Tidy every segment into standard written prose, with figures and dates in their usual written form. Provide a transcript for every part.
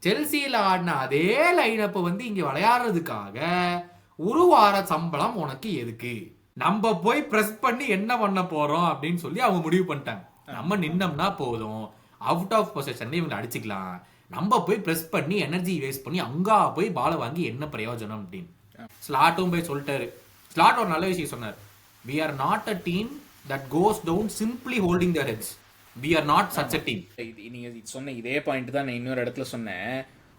செல்சியில் ஆடின அதே லைனப்பை வந்து இங்க விளையாடுறதுக்காக ஒரு வார சம்பளம் உனக்கு எதுக்கு? நம்ம போய் பிரஸ் பண்ணி என்ன பண்ண போறோம் அப்படின்னு சொல்லி அவங்க முடிவு பண்ணிட்டாங்க. நம்ம நின்னோம்னா போதும், அவுட் ஆஃப் பொசிஷன்ல இவங்க அடிச்சுக்கலாம், நம்ம போய் பிரஸ் பண்ணி எனர்ஜி வேஸ்ட் பண்ணி அங்கா போய் பாலை வாங்கி என்ன பிரயோஜனம் அப்படின்னு ஸ்லாட்டும் போய் சொல்லிட்டாரு. ஸ்லாட் ஒரு நல்ல விஷயம் சொன்னார். we are not a team that goes down simply holding their heads. we are not such a team. நீங்க சொன்ன இதே பாயிண்ட் தான் நான் இன்னொரு இடத்துல சொன்னேன்.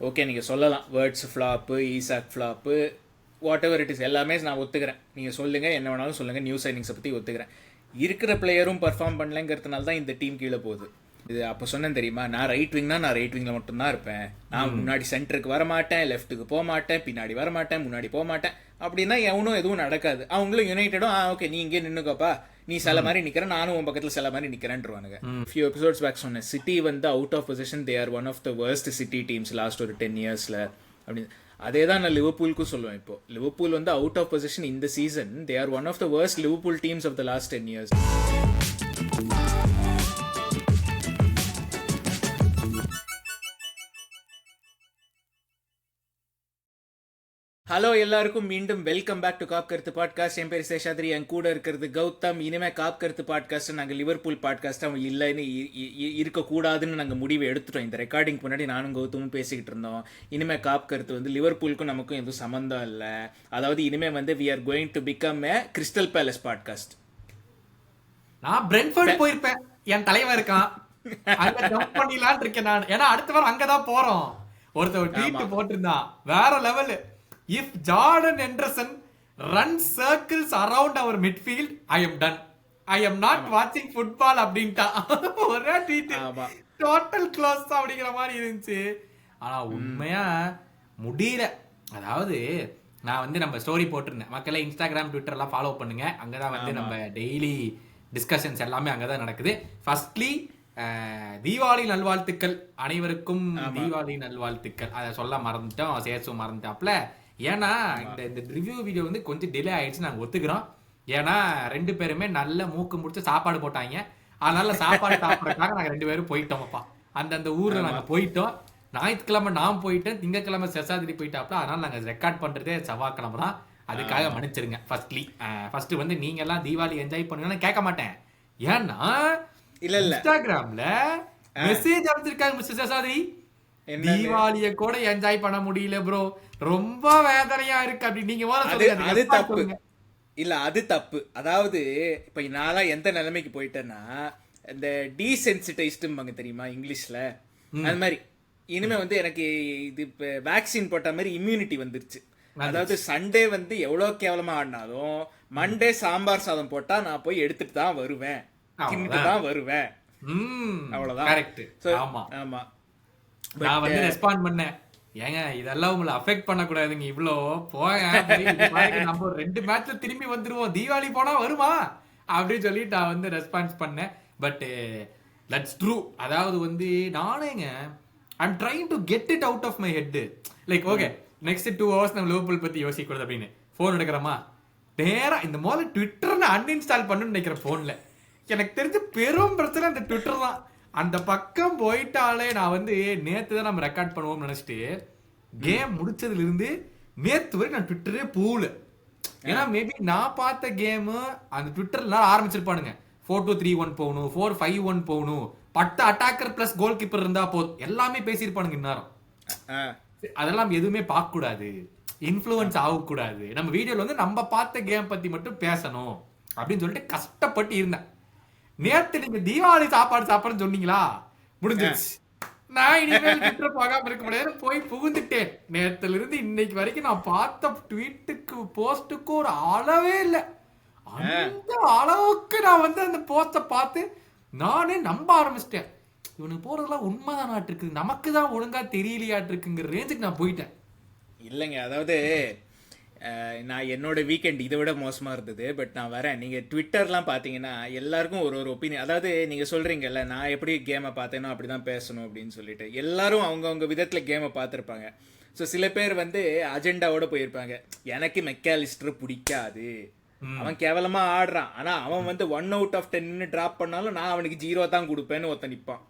ஓகே, நீங்க சொல்லலாம் words flop, Isaac flop, what ever it is, எல்லாமே நான் ஒத்துக்கிறேன். நீங்க சொல்லுங்க, என்ன வேணாலும் சொல்லுங்க, நியூ சைனிங்ஸை பத்தி ஒத்துக்கிறேன். இருக்கிற பிளேயரும் பர்ஃபார்ம் பண்ணலங்கிறதுனால தான் இந்த டீம் கீழே போகுது. இது அப்போ சொன்னேன் தெரியுமா, நான் ரைட் விங்னா நான் ரைட் விங்கில் மட்டும்தான் இருப்பேன், நான் முன்னாடி சென்டருக்கு வர மாட்டேன், லெஃப்ட்டுக்கு போக மாட்டேன், பின்னாடி வர மாட்டேன், முன்னாடி போக மாட்டேன் அப்படின்னா எவனும் எதுவும் நடக்காது. அவங்களும் யுனைடடும் ஓகே நீ இங்கே நின்னுக்கோப்பா, நீ சில மாதிரி நிற்கிறேன், நானும் உன் பக்கத்தில் சில மாதிரி நிற்கிறேன்ருவானுங்க. ஃபியூ எபிசோட்ஸ் பேக் சொன்னேன், சிட்டி வந்து out of position, they are one of the worst City teams last ஒரு 10 இயர்ஸில் அப்படின்னு. அதே தான் நான் லிவர்பூலுக்கும் சொல்லுவேன். இப்போ லிவர்பூல் வந்து அவுட் ஆஃப் பொசிஷன் இந்த season, they are one of the worst Liverpool teams of the last 10 years. Hello எல்லாருக்கும் மீண்டும் வெல்கம் பேக் டு காப் கருத்து பாட்காஸ்ட். என் பேர் சேஷாத்ரி, என் கூட இருக்கிறது கௌதம். இனிமேல் காப் கருத்து பாட்காஸ்ட் நாங்கள் லிவர்பூல் பாட்காஸ்ட் அவன் இல்லைன்னு இருக்கக்கூடாதுன்னு நாங்கள் முடிவு எடுத்துட்டோம். இந்த ரெக்கார்டிங் முன்னாடி நானும் கௌதமும் பேசிக்கிட்டு இருந்தோம். இனிமேல் காப் கருத்து வந்து லிவர்பூலுக்கும் நமக்கும் எதுவும் சம்மந்தம் இல்லை. அதாவது இனிமேல் வந்து we are going to become a Crystal Palace podcast. நான் பிரென்ஃபோர்ட் போயிருப்பேன், என் தலைவன் இருக்கான், அங்க ஜம்ப் பண்ணிடலான்னு இருக்கேன் நான். ஏன்னா அடுத்த வாரம் அங்கதான் போறோம். ஒருத்தர் ட்வீட் போட்டிருந்தான், வேற level. If Jordan Henderson runs circles around our midfield, I am done. I am not watching football அப்படின்ட்டா. ஒரே ட்வீட், டோட்டல் க்ளோஸ் அப்படிங்கிற மாதிரி இருந்துச்சு. ஆனா உண்மையா முடியல. அதாவது நான் வந்து நம்ம ஸ்டோரி போட்டிருந்தேன், மக்களே இன்ஸ்டாகிராம் ட்விட்டர்லாம் ஃபாலோ பண்ணுங்க, அங்கதான் வந்து நம்ம டெய்லி டிஸ்கஷன்ஸ் எல்லாமே அங்கதான் நடக்குது. ஃபர்ஸ்ட்லி தீபாவளி நல்வாழ்த்துக்கள் அனைவருக்கும், தீபாவளி நல்வாழ்த்துக்கள். அதை சொல்ல மறந்துட்டோம், சேசும் மறந்துட்டாப்ல. ஏன்னா இந்த ரிவ்யூ வீடியோ வந்து கொஞ்சம் டிலே ஆயிடுச்சு, நாங்கள் ஒத்துக்கிறோம். ஏன்னா 2 பேருமே நல்ல மூக்கு முடிச்சு சாப்பாடு போட்டாங்க, அதனால சாப்பாடு சாப்பிட்றதுக்காக நாங்கள் 2 பேரும் போயிட்டோம்ப்பா. அந்தந்த ஊரில் நாங்கள் போயிட்டோம். ஞாயிற்றுக்கிழமை நான் போயிட்டேன், திங்கக்கிழமை சேஷாத்ரி போயிட்டாப்ல. அதனால நாங்கள் ரெக்கார்ட் பண்ணுறதே செவ்வாய்க்கிழமை தான். அதுக்காக மன்னிச்சிருங்க. ஃபர்ஸ்ட் வந்து நீங்க எல்லாம் தீபாவளி என்ஜாய் பண்ணுங்கன்னு கேட்க மாட்டேன். ஏன்னா இல்ல இன்ஸ்டாகிராம்ல மெசேஜ் அனுப்பிச்சிருக்காங்க, மிஸ்டர் சேஷாத்ரி, தீபாவளிய கூட என்ஜாய் பண்ண முடியல ப்ரோ, ரொம்ப வேதனையா இருக்கு அப்படி. நீங்க அது தப்பு இல்ல, அது தப்பு. அதாவது இப்ப நான் எந்த நிலைமைக்கு போயிட்டேன்னா, இந்த டீசென்சிட்டைஸ்டும்பாங்க தெரியுமா இங்கிலீஷ்ல, அது மாதிரி இனிமே வந்து எனக்கு இது இப்போ வேக்சின் போட்ட மாதிரி இம்யூனிட்டி வந்துருச்சு. அதாவது சண்டே வந்து எவ்வளவு கேவலமா ஆடினாலும் மண்டே சாம்பார் சாதம் போட்டா நான் போய் எடுத்துட்டு தான் வருவேன், தின்னுட்டு தான் வருவேன். அவ்வளவுதான். ஆமா, நான் வந்து ரெஸ்பாண்ட் பண்ணேன், ஏங்க இதெல்லாம் உங்களை அஃபெக்ட் பண்ணக்கூடாதுங்க, இவ்வளோ போங்க, நம்ம 2 மேட்ச்ல திரும்பி வந்துருவோம், தீபாவளி போனா வருமா அப்படின்னு சொல்லி நான் வந்து ரெஸ்பான்ஸ் பண்ணேன். But that's true. அதாவது வந்து நானேங்க I'm trying to get it out of my head. Like okay, next 2 hours நம்ம லிவர்பூல் பத்தி யோசிக்கூடாது அப்படின்னு ஃபோன் எடுக்கிறோமா, நேரா இந்த முதல்ல ட்விட்டர்னு அன்இன்ஸ்டால் பண்ணுன்னு நினைக்கிற ஃபோன்ல. எனக்கு தெரிஞ்ச பெரும் பிரச்சனை அந்த ட்விட்டர் தான். அந்த பக்கம் போயிட்டாலே நான் வந்து நேத்து தான் நம்ம ரெக்கார்ட் பண்ணுவோம்னு நினைச்சிட்டு கேம் முடிச்சதுல இருந்து நேத்து வரை நான் ட்விட்டரே போகல. ஏன்னா மேபி நான் பார்த்த கேம் அந்த ட்விட்டர்ல ஆரம்பிச்சிருப்பானுங்க, 4-2-3-1 போகணும், 4-5-1 போகணும், 10 அட்டாக்கர் பிளஸ் கோல் கீப்பர் இருந்தா போதும், எல்லாமே பேசியிருப்பானுங்க. இந்நேரம் அதெல்லாம் எதுவுமே பார்க்க கூடாது, இன்ஃப்ளூயன்ஸ் ஆகக்கூடாது, நம்ம வீடியோல வந்து நம்ம பார்த்த கேம் பத்தி மட்டும் பேசணும் அப்படின்னு சொல்லிட்டு கஷ்டப்பட்டு இருந்தேன். நேத்து நீங்க தீபாவளி சாப்பாடு சாப்பாடுன்னு சொன்னீங்களா, முடிஞ்சிருச்சு. நான் இனிமேல் ட்விட்டர் பார்க்காம இருக்க முடியாது, போய் புகுந்துட்டேன். நேத்துல இருந்து இன்னைக்கு வரைக்கும் நான் பார்த்த ட்வீட்டுக்கு போஸ்டுக்கு ஒரு அளவே இல்லை. அந்த அளவுக்கு நான் வந்து அந்த போஸ்ட பார்த்து நானே நம்ப ஆரம்பிச்சிட்டேன், இவனுக்கு போறதெல்லாம் உண்மைதான் இருக்குது, நமக்கு தான் ஒழுங்கா தெரியலையாட்டு இருக்குங்கிற ரேஞ்சுக்கு நான் போயிட்டேன். இல்லைங்க, அதாவது நான் என்னோட வீக்கெண்ட் இதை விட மோசமாக இருந்தது. பட் நான் வரேன், நீங்கள் ட்விட்டர்லாம் பார்த்தீங்கன்னா எல்லாருக்கும் ஒரு ஒப்பீனியன். அதாவது நீங்கள் சொல்கிறீங்கல்ல, நான் எப்படி கேமை பார்த்தேனோ அப்படி தான் பேசணும் அப்படின்னு சொல்லிட்டு, எல்லாரும் அவங்கவுங்க விதத்தில் கேமை பார்த்துருப்பாங்க. ஸோ சில பேர் வந்து அஜெண்டாவோட போயிருப்பாங்க, எனக்கு மெக்காலிஸ்டர் பிடிக்காது, அவன் கேவலமாக ஆடுறான், ஆனால் அவன் வந்து 1 out of 10 ட்ராப் பண்ணாலும் நான் அவனுக்கு 0 தான் கொடுப்பேன்னு ஒருத்தன் நிற்பான்.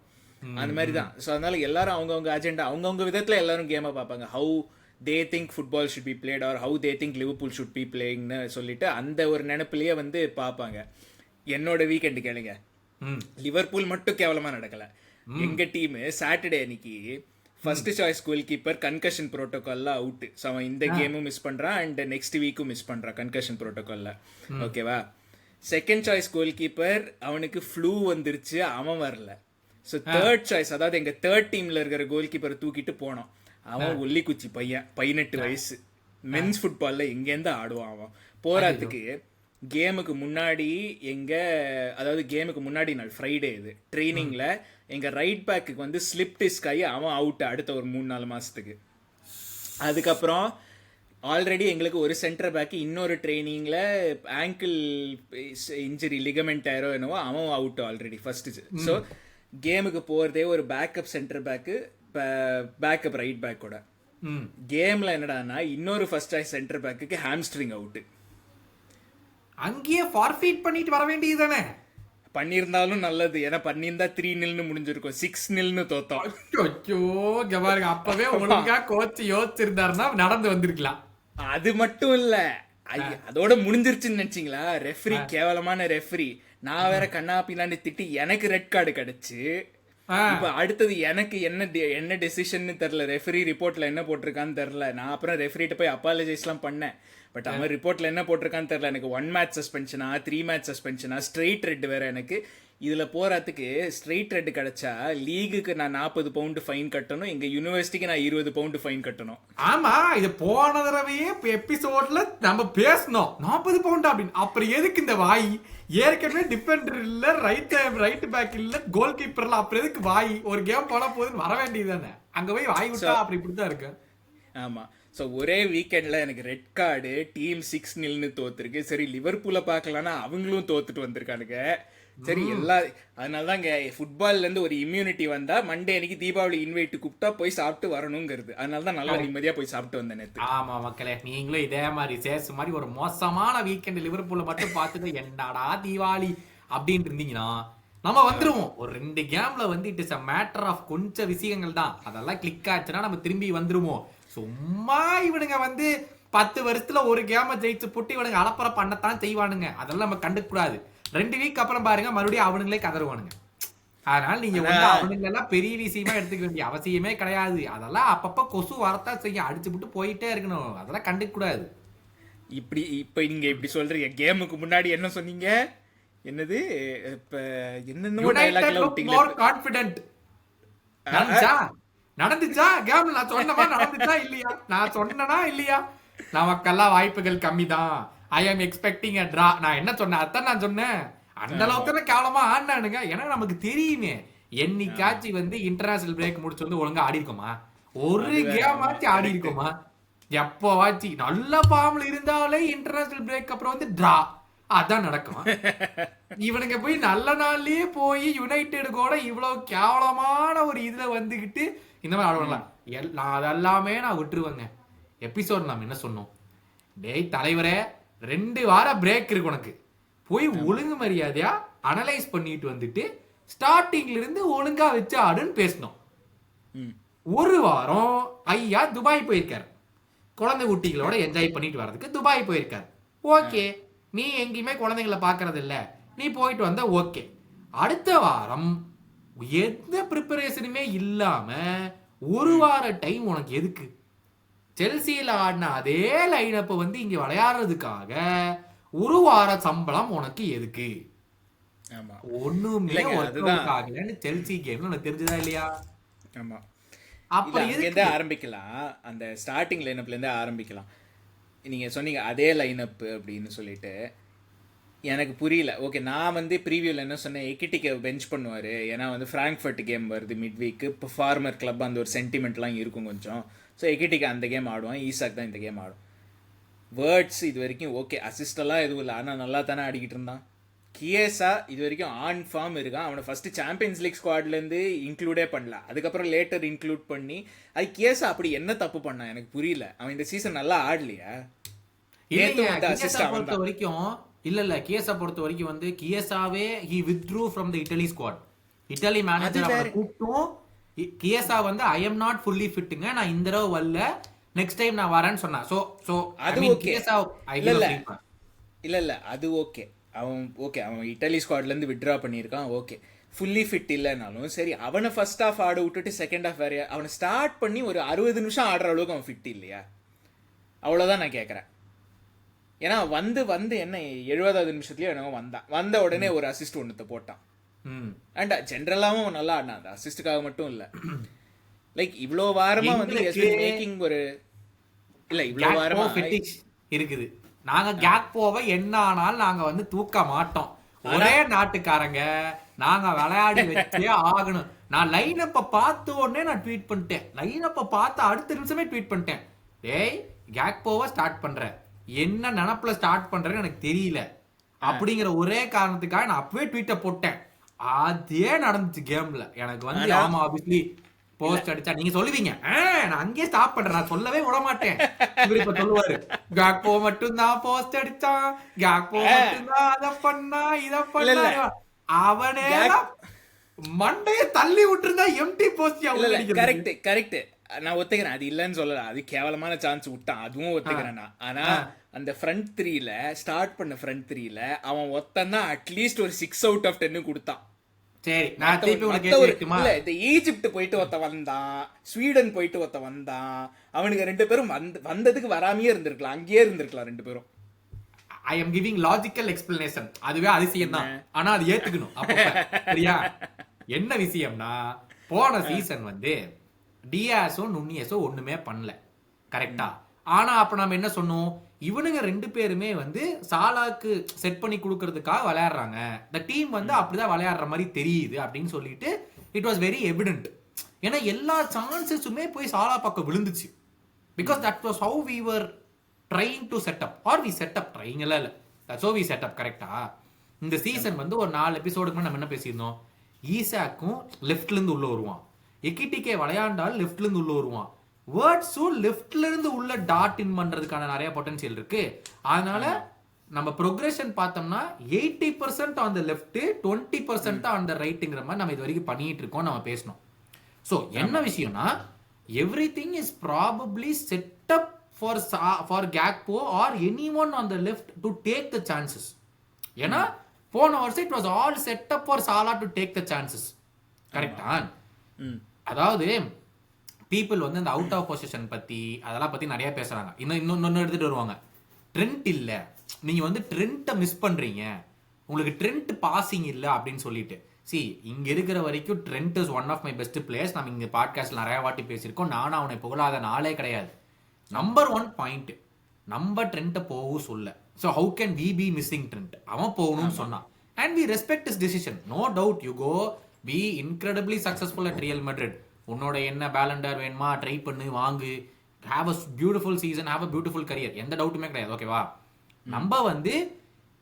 அந்த மாதிரி தான். ஸோ அதனால எல்லாரும் அவங்கவுங்க அஜெண்டா அவங்கவுங்க விதத்தில் எல்லாரும் கேமை பார்ப்பாங்க. How they think football should be played or how they think Liverpool should be பிளேயிங்னு சொல்லிட்டு அந்த ஒரு நினைப்பிலேயே வந்து பார்ப்பாங்க. என்னோட வீக்கெண்டு கேளுங்க, லிவர்பூல் மட்டும் கேவலமாக நடக்கலை. எங்கள் டீமு சாட்டர்டே அன்னைக்கு first choice goal keeper concussion ப்ரோட்டோகால்ல அவுட். ஸோ அவன் இந்த கேமும் மிஸ் பண்ணுறான் அண்ட் நெக்ஸ்ட் வீக்கும் மிஸ் பண்ணுறான் கன்கஷன் ப்ரோட்டோகால்ல. ஓகேவா? செகண்ட் சாய்ஸ் கோல் கீப்பர் அவனுக்கு ஃப்ளூ வந்துருச்சு, அவன் வரல. ஸோ தேர்ட் சாய்ஸ், அதாவது எங்கள் தேர்ட் டீமில் இருக்கிற கோல் கீப்பரை தூக்கிட்டு போனோம். அவன் ஒல்லிக்குச்சி பையன், 18 வயசு, மென்ஸ் ஃபுட்பாலில் எங்கேருந்து ஆடுவான் அவன். போராத்துக்கு கேமுக்கு முன்னாடி அதாவது கேமுக்கு முன்னாடி நாள் ஃப்ரைடே இது ட்ரைனிங்கில் எங்கள் ரைட் பேக்குக்கு வந்து ஸ்லிப் டிஸ்க் ஆகி அவன் அவுட் அடுத்த ஒரு 3-4 மாதத்துக்கு. அதுக்கப்புறம் ஆல்ரெடி எங்களுக்கு ஒரு சென்டர் பேக்கு இன்னொரு ட்ரைனிங்கில் ஆங்கிள் இன்ஜுரி லிகமெண்ட் ஆயிரோ என்னவோ அவன் அவுட் ஆல்ரெடி ஃபர்ஸ்ட்டு. ஸோ கேமுக்கு போகிறதே ஒரு backup centre back, backup right பேக்கோட. கேமில் என்னடானா இன்னொரு ஃபர்ஸ்ட் சாய்ஸ் சென்டர் பேக்குக்கு ஹாம்ஸ்ட்ரிங் அவுட்டு. அங்கேயே ஃபார்ஃபீட் பண்ணிட்டு வர வேண்டியது தானே. பண்ணியிருந்தாலும் நல்லது, ஏன்னா பண்ணியிருந்தா 3-0 முடிஞ்சிருக்கும், 6-0 தோத்தோம். அப்பவே ஒழுங்கா கோச் யோசிச்சிருந்தாருன்னா நடந்து வந்திருக்கலாம். அது மட்டும் இல்ல, அதோட முடிஞ்சிருச்சுன்னு நினைச்சீங்களா? ரெஃப்ரி கேவலமான ரெஃப்ரி. நான் வேற கண்ணா பின்னாடி திட்டி எனக்கு ரெட் கார்டு கிடைச்சு. இப்ப அடுத்தது எனக்கு என்ன டெசிஷன் தெரியல, ரெஃப்ரி ரிப்போர்ட்ல என்ன போட்டிருக்கான்னு தெரியல. நான் அப்புறம் ரெஃப்ரிட்ட போய் அப்பாலஜைஸ் எல்லாம் பண்ணேன். பட் அவன் ரிப்போர்ட்ல என்ன போட்டிருக்கான்னு தெரியல. எனக்கு 1 மேட்ச் சஸ்பென்ஷனா 3 மேட்ச் சஸ்பென்ஷனா ஸ்ட்ரெயிட் ரெட் வேற. எனக்கு இதுல போறதுக்கு ஸ்ட்ரெயிட் ரெட் கிடைச்சா லீகுக்கு நான் 40 பவுண்டு ஃபைன் கட்டணும், எங்க யூனிவர்சிட்டிக்கு நான் 20 பவுண்டு ஃபைன் கட்டணும். ஆமா, இது போன தடவையே எபிசோட்ல நம்ம பேசணும் 40 பவுண்ட் அப்படின்னு. அப்புறம் எதுக்கு இந்த வாய்? ஏற்கனவே டிஃபெண்டர் இல்ல, ரைட் பேக் இல்ல, கோல் கீப்பர்ல, அப்புறம் எதுக்கு வாய்? ஒரு கேம் போனா போதுன்னு வர வேண்டியது தானே. அங்க போய் வாய் விட்டா அப்படி இப்படிதான் இருக்கு. ஆமா. ஸோ ஒரே வீக்கெண்டில் எனக்கு ரெட் கார்டு, டீம் 6-0 தோத்துருக்கு. சரி லிவர்பூலை பார்க்கலான்னா அவங்களும் தோத்துட்டு வந்திருக்கானுங்க. சரி அதனால தான் இங்கே ஃபுட்பால்லேருந்து ஒரு இம்யூனிட்டி வந்தால் மண்டே அன்னைக்கு தீபாவளி இன்வைட் கூப்பிட்டா போய் சாப்பிட்டு வரணுங்கிறது. அதனால தான் நல்லா நிம்மதியாக போய் சாப்பிட்டு வந்தேன் நேற்று. ஆமாம் மக்களே, நீங்களும் இதே மாதிரி சேஸ் மாதிரி ஒரு மோசமான வீக்கெண்டு லிவர்பூலை மட்டும் பார்த்துட்டு என்னடா தீபாவளி அப்படின்னு இருந்தீங்கன்னா நம்ம வந்துருவோம். ஒரு 2 கேம்ல வந்து it is a matter of கொஞ்சம் விஷயங்கள் தான், அதெல்லாம் கிளிக் ஆச்சுன்னா நம்ம திரும்பி வந்துருவோம். சும்மா இவனுங்க வந்து 10 வருஷத்துல ஒரு கேம ஜெயிச்சு போட்டு இவனுங்க அலப்பற பண்ணத்தான் செய்வானுங்க. அதெல்லாம் நம்ம கண்டுக்க கூடாது. 2 வீக் அப்புறம் பாருங்க மறுபடியும் அவனுங்களே கதறுவானுங்க. அதனால நீங்க வந்து அவனுங்க எல்லாம் பெரிய விஷயமா எடுத்துக்க வேண்டிய அவசியமே கிடையாது. அதெல்லாம் அப்பப்ப கொசு வரத்தான் செய்யும், அடிச்சு விட்டு போயிட்டே இருக்கணும். அதெல்லாம் கண்டுக்க கூடாது. இப்ப நீங்க இப்படி சொல்றீங்க, கேமுக்கு முன்னாடி என்ன சொன்னீங்க? என்னது இப்ப என்னென்னமோ டயலாக்ல விட்டீங்க. கான்ஃபிடென்ட் நடந்துச்சா கேம்ல? நான் சொன்னமா நடந்துச்சா இல்லையா? நான் சொன்னனா இல்லையா? நமக்கெல்லாம் வாய்ப்புகள் கம்மி தான். ஐ ஆம் எக்ஸ்பெக்டிங் அ டிரா. நான் என்ன சொன்னேன் அதான் நான் சொன்னேன். அந்த அளவுக்கு கேவலமா ஆடினானுங்க. ஏன்னா நமக்கு தெரியுமே, என்னைக்காச்சு வந்து இன்டர்நேஷனல் பிரேக் முடிச்சு வந்து ஒழுங்கா ஆடி இருக்கோமா? ஒரு கேம் ஆச்சு ஆடி இருக்கோமா? எப்பவாச்சு நல்ல ஃபார்ம்ல இருந்தாலே இன்டர்நேஷனல் பிரேக் அப்புறம் வந்து டிரா, அதான் நடக்கும். இவனுங்க போய் நல்ல நாள்லயே போய் யுனைடெட் கூட இவ்வளவு கேவலமான ஒரு இதுல வந்துகிட்டு இந்த மாதிரி ஆடுவாங்களா? நான் அதெல்லாமே நான் விட்டுருவேங்க. எபிசோட் நாம என்ன சொன்னோம்? டேய் தலைவரே, 2 வாரம் பிரேக் இருக்கு உனக்கு, போய் ஒழுங்கு மரியாதையா அனலைஸ் பண்ணிட்டு வந்துட்டு ஸ்டார்டிங்ல இருந்து ஒழுங்கா வச்சு ஆடுன்னு பேசணும். 1 வாரம் ஐயா துபாய் போயிருக்காரு, குழந்தை குட்டிகளோட என்ஜாய் பண்ணிட்டு வர்றதுக்கு துபாய் போயிருக்காரு. ஓகே, நீ எங்கேயுமே குழந்தைங்களை பாக்குறது இல்ல, நீ போயிட்டு வந்த ஓகே. அடுத்த வாரம் எந்த ப்ரிப்பரேஷனுமே இல்லாம 1 வார டைம் உனக்கு எதுக்கு? செல்சியில ஆடின அதே லைனப்ப வந்து இங்க விளையாடுறதுக்காக 1 வார சம்பளம் உனக்கு எதுக்கு? ஒண்ணுமே செல்சி கேம் உனக்கு தெரிஞ்சதா இல்லையா? ஆமா, அப்ப எதுக்கு ஆரம்பிக்கலாம்? அந்த ஸ்டார்டிங் லைனப்ல இருந்தே ஆரம்பிக்கலாம். நீங்க சொன்னீங்க அதே லைனப் அப்படின்னு சொல்லிட்டு எனக்கு புரியல. ஓகே, நான் வந்து ப்ரீவியூவில் என்ன சொன்னேன், எக்கிட்டிக்கு பெஞ்ச் பண்ணுவார், ஏன்னா வந்து ஃப்ராங்க்ஃபர்ட் கேம் வருது மிட் வீக்கு, இப்போ ஃபார்மர் கிளப் அந்த ஒரு சென்டிமெண்ட்லாம் இருக்கும் கொஞ்சம். ஸோ எக்கிட்டிக்கு அந்த கேம் ஆடுவான், ஈசாக் தான் இந்த கேம் ஆடும். வேர்ட்ஸ் இது வரைக்கும் ஓகே, அசிஸ்டெல்லாம் எதுவும் இல்லை, ஆனால் நல்லா தானே ஆடிக்கிட்டு இருந்தான். கியேசா இது வரைக்கும் ஆன் ஃபார்ம் இருக்கான். அவனை ஃபர்ஸ்ட் சாம்பியன்ஸ் லீக் ஸ்குவாட்லேருந்து இன்க்ளூடே பண்ணல, அதுக்கப்புறம் லேட்டர் இன்க்ளூட் பண்ணி. அது கியேசா அப்படி என்ன தப்பு பண்ணான் எனக்கு புரியல. அவன் இந்த சீசன் நல்லா ஆடலையா? பொறுத்த வரைக்கும் இல்ல கியேசா பொறுத்த வரைக்கும் வந்து கியேசாவே he withdrew from the Italy squad. Italy manager அவரை கூப்பிட்டும் கியசா வந்து ஐ எம் நாட் ஃபுல்லி ஃபிட்டுங்க, நான் இந்த தடவை வரல, நெக்ஸ்ட் டைம் நான் வரேன்னு சொன்னேன். சோ அது ஓகே. இல்ல அது ஓகே, அவன் இட்டாலி ஸ்குவாட்ல இருந்து வித்ட்ரா பண்ணியிருக்கான், ஓகே. ஃபுல்லி ஃபிட் இல்லைனாலும் சரி, அவனை ஃபர்ஸ்ட் ஹாஃப் ஆட விட்டுட்டு செகண்ட் ஹாஃப் வேற அவனை ஸ்டார்ட் பண்ணி ஒரு 60 நிமிஷம் ஆடுற அளவுக்கு அவன் ஃபிட் இல்லையா? அவ்வளோதான் நான் கேட்குறேன். ஏன்னா வந்து என்ன 70வது நிமிஷத்துலயே என்னவோ வந்த உடனே ஒரு அசிஸ்ட் ஒன்றுத்த போட்டான். அண்ட் ஜென்ரலாவும் நல்லா ஆடினான், அந்த அசிஸ்டுக்காக மட்டும் இல்லை. லைக் இவ்வளோ வாரமா வந்து மேக்கிங் ஒரு இல்லை, இவ்வளோ வாரமா இருக்குது. நாங்க கேக்போவை என்ன ஆனாலும் நாங்க வந்து தூக்க மாட்டோம், ஒரே நாட்டுக்காரங்க, நாங்க விளையாடி வச்சே ஆகணும். நான் லைனப்ப பார்த்த உடனே நான் ட்வீட் பண்ணிட்டேன், லைனப்ப பார்த்து அடுத்த நிமிஷமே ட்வீட் பண்ணிட்டேன், டேய் கேக்போவை ஸ்டார்ட் பண்ற, என்ன நினப்புல ஸ்டார்ட் பண்றேன்னு எனக்கு தெரியல அப்படிங்கிற ஒரே காரணத்துக்காக நான் அப்பவே ட்வீட்டை போட்டேன். அதே நடந்துச்சு கேம்ல. எனக்கு வந்து ஆமா ஆப்வியஸ்லி போஸ்ட் அடிச்சா நீங்க சொல்லுவீங்க, நான் அங்கேயே ஸ்டாப் பண்றேன், நான் சொல்லவே விட மாட்டேன். இப்ப சொல்லுவாரு, கேக்போ மட்டும் தான் போஸ்ட் அடிச்சான், கேக்போ மட்டும் தான் அத பண்ணா இத பண்ணா, அவனே மண்டைய தள்ளி விட்டுருந்தா எம்டி போஸ்ட். கரெக்ட் கரெக்ட், நான் ஒத்துக்கிறேன், அது இல்லைன்னு சொல்லல, அது கேவலமான சான்ஸ் விட்டான், அதுவும் ஒத்துக்கிறேன் நான். ஆனா அந்த ஃப்ரண்ட் 3ல ஸ்டார்ட் பண்ண ஃப்ரண்ட் 3ல அவன் ஒத்தன் தான் அட்லீஸ்ட் ஒரு 6 out of 10 கொடுத்தான். சரி, நான் திருப்பி உங்களுக்கு கேட்கட்டுமா? இல்ல, இந்த ஈஜிப்ட் போயிட்டு ஒருத்த வந்தான், ஸ்வீடன் போயிட்டு ஒருத்த வந்தான், அவனுக்கு 2 பேரும் வந்ததுக்கு வராமையே இருந்திருக்கலாம், அங்கேயே இருந்திருக்கலாம் 2 பேரும். I am giving logical explanation, அதுவே அதிசயம் தான், ஆனா அது ஏத்துக்கணும். சரியா? என்ன விஷயம்னா, போன சீசன் வந்து டியாஸோ நுண்ணியஸோ ஒண்ணுமே பண்ணல, கரெக்டா? ஆனா அப்ப நம்ம என்ன சொன்னோம், இவனுங்க 2 பேருமே வந்து சாலாக்கு செட் பண்ணி கொடுக்கறதுக்காக விளையாடுறாங்க, இந்த டீம் வந்து அப்படிதான் விளையாடுற மாதிரி தெரியுது அப்படின்னு சொல்லிட்டு இட் வாஸ் வெரி எவிடென்ட். ஏன்னா எல்லா சான்சஸுமே போய் சாலா பக்கம் விழுந்துச்சு. Because that was how we were trying to setup, or we setup, trying எல்லாம் இல்லை, தட்ஸ் ஹவ் வி செட்டப். கரெக்டா? இந்த சீசன் வந்து ஒரு 4 எபிசோடுக்கு நம்ம என்ன பேசியிருந்தோம், ஈசாக்கும் லெஃப்ட்ல இருந்து உள்ள வருவான், எக்கிட்டிகே விளையாண்டால் லெஃப்ட்ல இருந்து உள்ள வருவான், வேர்ட்ஸும் லெஃப்ட்ல இருந்து உள்ள டாட் இன் பண்றதுக்கான நிறைய பொட்டன்ஷியல் இருக்கு. அதனால நம்ம ப்ரோக்ரஷன் பார்த்தோம்னா 80% on the left, 20% on the ரைட்டுங்கிற மாதிரி நம்ம இது வரைக்கும் பண்ணிட்டு இருக்கோம், நம்ம பேசணும். ஸோ என்ன விஷயம்னா, everything is probably set up for Gakpo or anyone on the left to take the chances. ஏன்னா போன வருஷம் it was all set up for Salah to take the chances. கரெக்டா? அதாவது பீப்புள் வந்து இந்த out of position பத்தி அதெல்லாம் பத்தி நிறைய பேசுறாங்க. இன்னொன்னு எடுத்துட்டு வருவாங்க, ட்ரெண்ட் இல்ல, நீங்க வந்து ட்ரெண்ட்டை மிஸ் பண்றீங்க, உங்களுக்கு ட்ரெண்ட் பாசிங் இல்ல அப்படின்னு சொல்லிட்டு. சி, இங்க இருக்கிற வரைக்கும் Trent is one of my best players. நம்ம இங்க பாட்காஸ்ட்ல நிறைய வாட்டி பேசியிருக்கோம், நானும் அவனை புகழாத நாளே கிடையாது. நம்பர் 1 பாயிண்ட், நம்ம ட்ரெண்ட்டை போகவும் சொல்ல. So how can we be missing Trent? அவன் போகணும்னு சொன்னான், and we respect his decision. No doubt, you go be incredibly successful at Real Madrid. உன்னோட என்ன பேலண்டர் வேணுமா ட்ரை பண்ணு, வாங்கு, have a beautiful season, have a beautiful career, எந்த டவுட்டுமே கிடையாது. ஓகேவா? நம்ம வந்து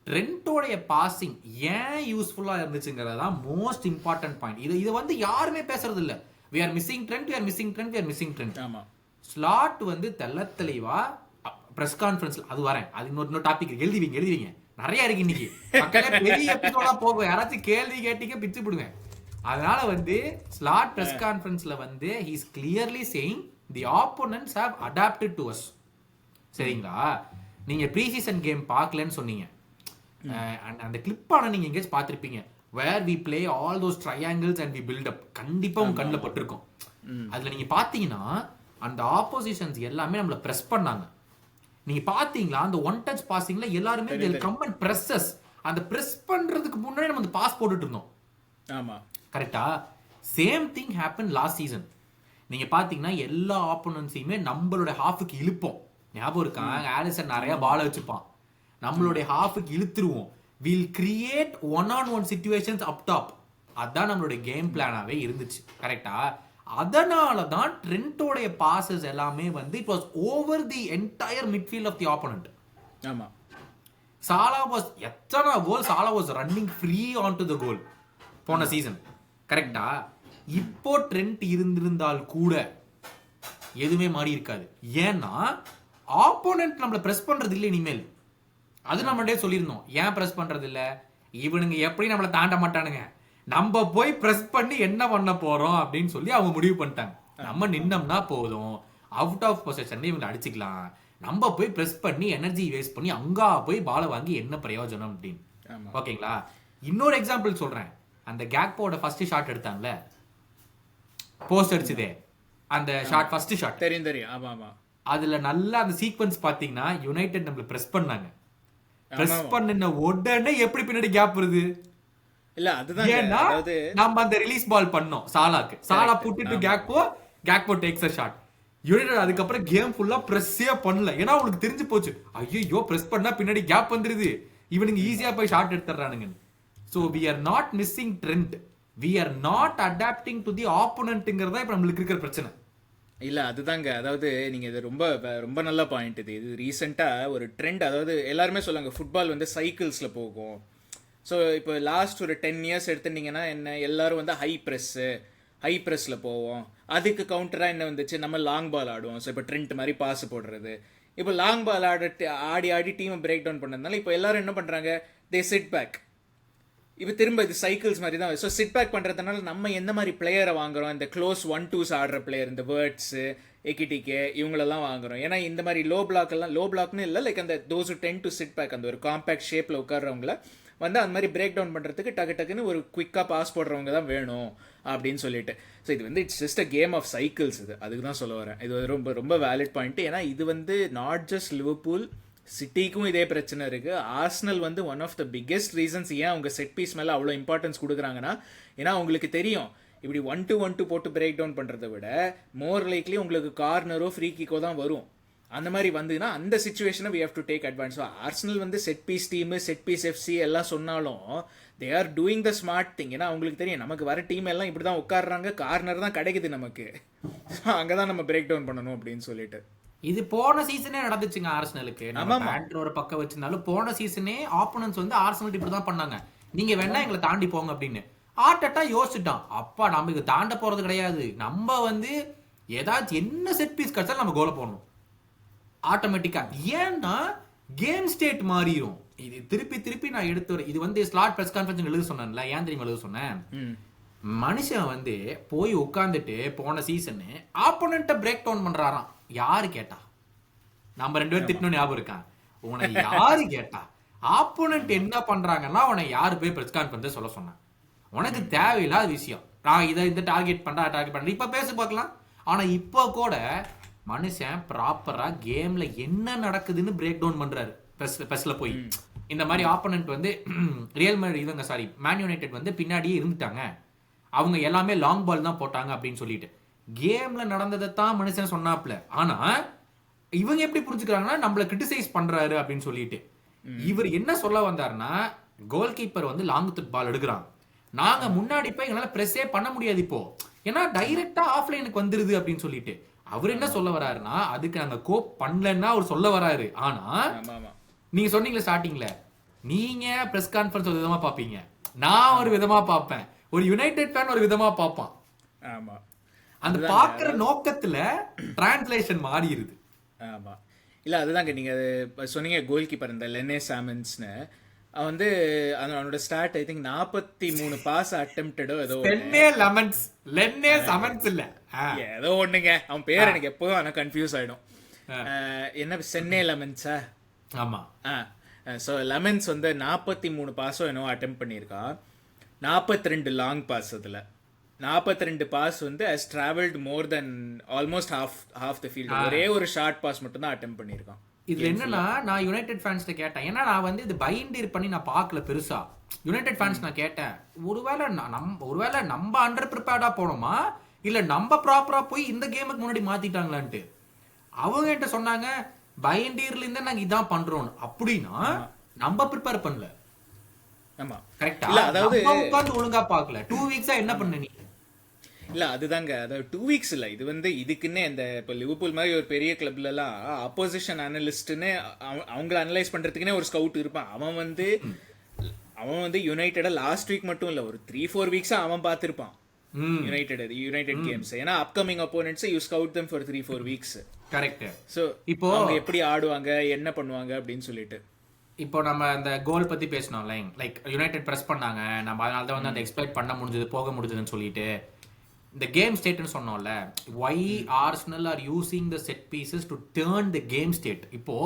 ட்ரெண்டோடைய பாசிங் ஏன் யூஸ்ஃபுல்லா இருந்துச்சுங்கிறது தான் மோஸ்ட் இம்பார்ட்டன்ட் பாயிண்ட். இது வந்து யாருமே பேசுறது இல்ல. we are missing trend, we are missing trend, we are missing trend. ஆமா, ஸ்லாட் வந்து தெளிவா பிரஸ் கான்ஃபரன்ஸ்ல, அது வரேன், அது இன்னொரு டாபிக் எழுதிவீங்க நிறைய இருக்கு இன்னைக்கு, பெரிய எபிசோடா போகும், யாராச்சும் கேள்வி கேட்டீங்க பிச்சு போடுவேன். அதனால வந்து ஸ்லாட் பிரஸ் கான்ஃபரன்ஸ்ல வந்து he is clearly saying the opponents have adapted to us. சரிங்களா? நீங்க ப்ரீ சீசன் கேம் பார்க்கலன்னு சொன்னீங்க, அந்த கிளிப் ஆன நீங்க எங்கேயாச்சும் பார்த்திருப்பீங்க, where we play all those triangles and we build up. கண்டிப்பா உங்க கண்ணில் பட்டிருக்கும். அதுல நீங்க பாத்தீங்கன்னா அந்த ஆப்போசிஷன்ஸ் எல்லாமே நம்மள பிரஸ் பண்ணாங்க. நீங்க பாத்தீங்களா அந்த ஒன் டச் பாசிங்ல எல்லாருமே they'll come and press us. அந்த பிரஸ் பண்றதுக்கு முன்னாடி நம்ம அந்த பாஸ் போட்டுட்டு இருந்தோம். ஆமா, கரெக்டா? Same thing happen last season. நீங்க பாத்தீங்கன்னா எல்லா ஆப்போனன்ட்ஸையுமே நம்மளோட ஹாஃபுக்கு இழுப்போம். ஞாபகம் இருக்கா? ஆலிசன் நிறைய பால் வச்சுப்பான், நம்மளுடைய ஹாஃபுக்கு இழுத்துருவோம். Will create 1-on-1 situations up top. அதான் நம்மளுடைய கேம் பிளானாவே இருந்துச்சு. கரெக்டா? அதனால தான் ட்ரெண்டோடைய பாசஸ் எல்லாமே வந்து it was over the entire midfield of the opponent. ஆமா, சாலா வாஸ் எத்தனை கோல், Salah was running free on to the goal போன சீசன். கரெக்டா? இப்போ ட்ரெண்ட் இருந்திருந்தால் கூட எதுவுமே மாறி இருக்காது. ஏன்னா ஆப்போனன்ட் நம்மள பிரஸ் பண்றது இல்லை இனிமேல். அது நம்மளே சொல்லியிருந்தோம், ஏன் பிரஸ் பண்றது இல்ல, இவனுங்க எப்படி நம்மளை தாண்ட மாட்டானுங்க, நம்ம போய் பிரஸ் பண்ணி என்ன பண்ண போறோம் அப்படின்னு சொல்லி அவங்க முடிவு பண்ணிட்டாங்க. நம்ம நின்னோம்னா போதும், அவுட் ஆஃப் பொசிஷன்ல இவங்க அடிச்சுக்கலாம், நம்ம போய் பிரஸ் பண்ணி எனர்ஜி வேஸ்ட் பண்ணி அங்கா போய் பாலை வாங்கி என்ன பிரயோஜனம் அப்படின்னு. ஓகேங்களா? இன்னொரு எக்ஸாம்பிள் சொல்றேன். அந்த கேக்போட ஃபர்ஸ்ட் ஷாட் எடுத்தாங்கல்ல, போஸ்ட் அடிச்சதே அந்த ஷாட், ஃபர்ஸ்ட் ஷாட் தெரியும் தெரியும். ஆமா ஆமா. அதுல நல்லா அந்த சீக்வென்ஸ் பாத்தீங்கன்னா யுனைடெட் நம்மள பிரஸ் பண்ணாங்க. பிரஸ் பண்ணின உடனே எப்படி பின்னாடி கேப் வருது? இல்ல அதுதான், ஏன்னா அதாவது நம்ம அந்த ரிலீஸ் பால் பண்ணோம் சாலாக்கு, சாலா புட்டிட்டு Gakpo takes a shot. United அதுக்கப்புறம் கேம் ஃபுல்லா பிரஸ்ஸே பண்ணல. ஏன்னா அவங்களுக்கு தெரிஞ்சு போச்சு, ஐயோ பிரஸ் பண்ணா பின்னாடி கேப் வந்துருது, இவனுங்க ஈஸியா போய் ஷாட் எடுத்துறானுங்க. So we are not missing trend, we are not adapting to the opponentங்கிறதா இப்ப நம்மளுக்கு இருக்கிற பிரச்சனை. இல்ல அதுதாங்க, அதாவது நீங்க இது ரொம்ப ரொம்ப நல்ல பாயிண்ட். இது ரீசெண்டா ஒரு ட்ரெண்ட். அதாவது எல்லாருமே சொல்லுவாங்க ஃபுட்பால் வந்து சைக்கிள்ஸ்ல போகும். ஸோ இப்போ லாஸ்ட் ஒரு 10 இயர்ஸ் எடுத்துட்டீங்கன்னா என்ன, எல்லாரும் வந்து ஹை ப்ரெஸ்ஸில் போவோம். அதுக்கு கவுண்டராக என்ன வந்துச்சு, நம்ம லாங் பால் ஆடுவோம். ஸோ இப்போ ட்ரெண்ட் மாதிரி பாஸ் போடுறது. இப்போ லாங் பால் ஆடி டீமை பிரேக் டவுன் பண்ணதுனால இப்போ எல்லாரும் என்ன பண்ணுறாங்க, தே சிட் பேக். இப்போ திரும்ப இது சைக்கிள்ஸ் மாதிரி தான். ஸோ சிட் பேக் பண்ணுறதுனால நம்ம எந்த மாதிரி பிளேயரை வாங்குறோம், இந்த க்ளோஸ் 1-2s ஆடுற பிளேயர், இந்த வேர்ட்ஸு, எக்கிட்டிகே இவங்களெல்லாம் வாங்குறோம். ஏன்னா இந்த மாதிரி லோ பிளாக்னு இல்லை, லைக் அந்த those tend to sit back, அந்த ஒரு காம்பேக்ட் ஷேப்பில் உட்கார்றவங்கள வந்து அந்த மாதிரி பிரேக் டவுன் பண்ணுறதுக்கு டக்குன்னு ஒரு குவிக்காக பாஸ் போடுறவங்க தான் வேணும் அப்படின்னு சொல்லிட்டு. ஸோ இது வந்து it's just a game of cycles. அதுக்கு தான் சொல்ல வரேன். இது ரொம்ப ரொம்ப வேலிட் பாயிண்ட். ஏன்னா இது வந்து நாட் ஜஸ்ட் லிவர்பூல், சிட்டிக்கும் இதே பிரச்சனை இருக்குது. ஆர்சனல் வந்து one of the biggest reasons ஏன் அவங்க செட் பீஸ் மேலே அவ்வளோ இம்பார்ட்டன்ஸ் கொடுக்குறாங்கன்னா, ஏன்னா உங்களுக்கு தெரியும் இப்படி 1-2 போட்டு பிரேக் டவுன் பண்ணுறதை விட மோர் லைக்லி உங்களுக்கு கார்னரோ ஃப்ரீ கிக்கோ தான் வரும். அந்த மாதிரி வந்துன்னா அந்த சிச்சுவேஷனை we have to take advantage. Arsenal வந்து set piece team, set piece FC எல்லாம் சொன்னாலும் they are doing the smart thing. ஏன்னா அவங்களுக்கு தெரியும் நமக்கு வர டீம் எல்லாம் இப்படி தான் உட்காடுறாங்க, கார்னர் தான் கிடைக்குது நமக்கு, அங்கே தான் நம்ம பிரேக் டவுன் பண்ணணும் அப்படின்னு சொல்லிட்டு. இது போன சீசனே நடந்துச்சுங்க ஆர்சனலுக்கு. நம்ம ஒரு பக்கம் வச்சிருந்தாலும் போன சீசனே ஆப்போனன்ட்ஸ் வந்து ஆர்சனல் இப்படி தான் பண்ணாங்க, நீங்க வேணா எங்களை தாண்டி போங்க அப்படின்னு. ஆர்டெட்டா யோசிச்சுட்டான், அப்பா நம்ம இங்க தாண்ட போறது கிடையாது, நம்ம வந்து ஏதாச்சும் என்ன செட் பீஸ் கிடைச்சாலும் நம்ம கோல போடணும் ஆட்டோமேட்டிக்கா. ஏன்னா கேம் ஸ்டேட் மாறிடும். இது திருப்பி நான் எடுத்து வரேன். இது வந்து ஸ்லாட் பிரஸ் கான்ஃபரன்ஸ் எழுத சொன்னேன்ல, ஏன் தெரியுமா எழுத சொன்னேன், மனுஷன் வந்து போய் உட்காந்துட்டு போன சீசனு ஆப்போனண்ட்டை பிரேக் டவுன் பண்றாராம். யாரு கேட்டா? நம்ம 2 பேரும் திட்டணும் ஞாபகம் இருக்கான். உன்னை யாரு கேட்டா? ஆப்போனண்ட் என்ன பண்றாங்கன்னா உன்னை யாரு போய் பிரஸ் கான்ஃபரன்ஸ் சொல்ல சொன்னான்? உனக்கு தேவையில்லாத விஷயம். நான் இதை இந்த டார்கெட் பண்றேன் இப்ப பேச பார்க்கலாம். ஆனா இப்ப கூட மனுஷன் ப்ராப்பரா கேம்ல என்ன நடக்குதுன்னு பிரேக் டவுன் பண்றாரு. பெஸ்ல போய் இந்த மாதிரி ஆப்போனன்ட் வந்து ரியல் இவங்க மேன் யுனைடெட் வந்து பின்னாடியே இருந்துட்டாங்க, அவங்க எல்லாமே லாங் பால் தான் போட்டாங்க அப்படின்னு சொல்லிட்டு கேம்ல நடந்ததை தான் மனுஷன் சொன்னாப்ல. ஆனா இவங்க எப்படி புரிஞ்சுக்கிறாங்கன்னா நம்மள கிரிட்டிசைஸ் பண்றாரு அப்படின்னு சொல்லிட்டு. இவர் என்ன சொல்ல வந்தாருன்னா, கோல் கீப்பர் வந்து லாங் பால் எடுக்கிறான், நாங்க முன்னாடி போய் எங்களால பிரஸ்ஸே பண்ண முடியாது இப்போ, ஏன்னா டைரக்டா ஆஃப்லைனுக்கு வந்துருது அப்படின்னு சொல்லிட்டு. அவர் என்ன சொல்ல வராருன்னா, அதுக்கு நாங்க கோப் பண்ணலன்னா அவர் சொல்ல வராரு. ஆனா நீங்க சொன்னீங்களே ஸ்டார்டிங்ல, நீங்க பிரஸ் கான்ஃபரன்ஸ் ஒரு விதமா பாப்பீங்க, நான் ஒரு விதமா பாப்பேன், ஒரு யுனைடெட் ஃபேன் ஒரு விதமா பாப்பான். ஆமா, அந்த பாக்குற நோக்கத்துல டிரான்ஸ்லேஷன் மாறிடுது. ஆமா, இல்ல அதுதாங்க நீங்க சொன்னீங்க கோல் கீப்பர் இந்த லென்னே சாமன்ஸ்னு. அவன் வந்து அவனோட ஸ்டார்ட் ஐ திங்க் 43 பாஸ் அட்டெம்ப்டடோ ஏதோ லென்னே சாமன்ஸ் இல்ல ஏதோ ஒண்ணுங்க, அவன் பேர் எனக்கு எப்போதும் ஆனா கன்ஃபியூஸ் ஆயிடும். என்ன சென்னே லெமன்ஸா? ஆமா. ஸோ லெமன்ஸ் வந்து 43 பாஸோ என்னவோ அட்டெம்ப்ட் பண்ணியிருக்கான். 42 லாங் பாஸ். அதில் 42 பாஸ் வந்து has travelled more then almost half the field. ஒரே ஒரு ஷார்ட் பாஸ் மட்டும் தான் அட்டெம்ப்ட் பண்ணியிருக்கான். இதுல என்னன்னா, நான் யுனைடெட் ஃபேன்ஸ்ட கேட்டேன், ஏன்னா நான் வந்து இது பைண்டர் பண்ணி நான் பார்க்கல பெருசா. யுனைடெட் ஃபேன்ஸ் நான் கேட்டேன், ஒருவேளை நம்ம அண்டர் ப்ரிப்பேர்டா போனோமா இல்ல நம்ம ப்ராப்பரா போய் இந்த கேமுக்கு முன்னாடி மாத்திட்டாங்களான்ட்டு. அவங்க கிட்ட சொன்னாங்க பைண்டர்ல இருந்து நாங்க இதான் பண்றோம் அப்படின்னா நம்ம ப்ரிப்பேர் பண்ணல. ஆமா கரெக்ட்டா? இல்ல அதாவது உட்கார்ந்து ஒழுங்கா பார்க்கல. 2 வீக்ஸா என்ன பண்ண நீ? இல்ல அதுதாங்க, அதாவது 2 வீக்ஸ் இல்ல, இது வந்து இதுக்குன்னே இந்த இப்போ லிவர்பூல் மாதிரி ஒரு பெரிய கிளப்ல எல்லாம் ஆப்போசிஷன் அனலிஸ்ட்னு அவங்கள அனலைஸ் பண்றதுக்குன்னே ஒரு ஸ்கவுட் இருப்பான். அவன் வந்து யுனைடெட லாஸ்ட் வீக் மட்டும் இல்ல, ஒரு 3-4 வீக்ஸா அவன் பார்த்திருப்பான் யுனைடெட் கேம்ஸ். ஏன்னா upcoming opponents you scout them for 3-4 weeks. Correct. So இப்போ அவங்க எப்படி ஆடுவாங்க என்ன பண்ணுவாங்க அப்படின்னு சொல்லிட்டு. இப்போ நம்ம அந்த கோல் பத்தி பேசணும் லைக் யுனைடெட் பிரஸ் பண்ணாங்க, நம்ம அதனால தான் வந்து அந்த எக்ஸ்பெக்ட் பண்ண முடிஞ்சது, போக முடிஞ்சதுன்னு சொல்லிட்டு இந்த கேம் ஸ்டேட்னு சொன்னோம்ல, why Arsenal are using the set pieces to turn the game state. இப்போ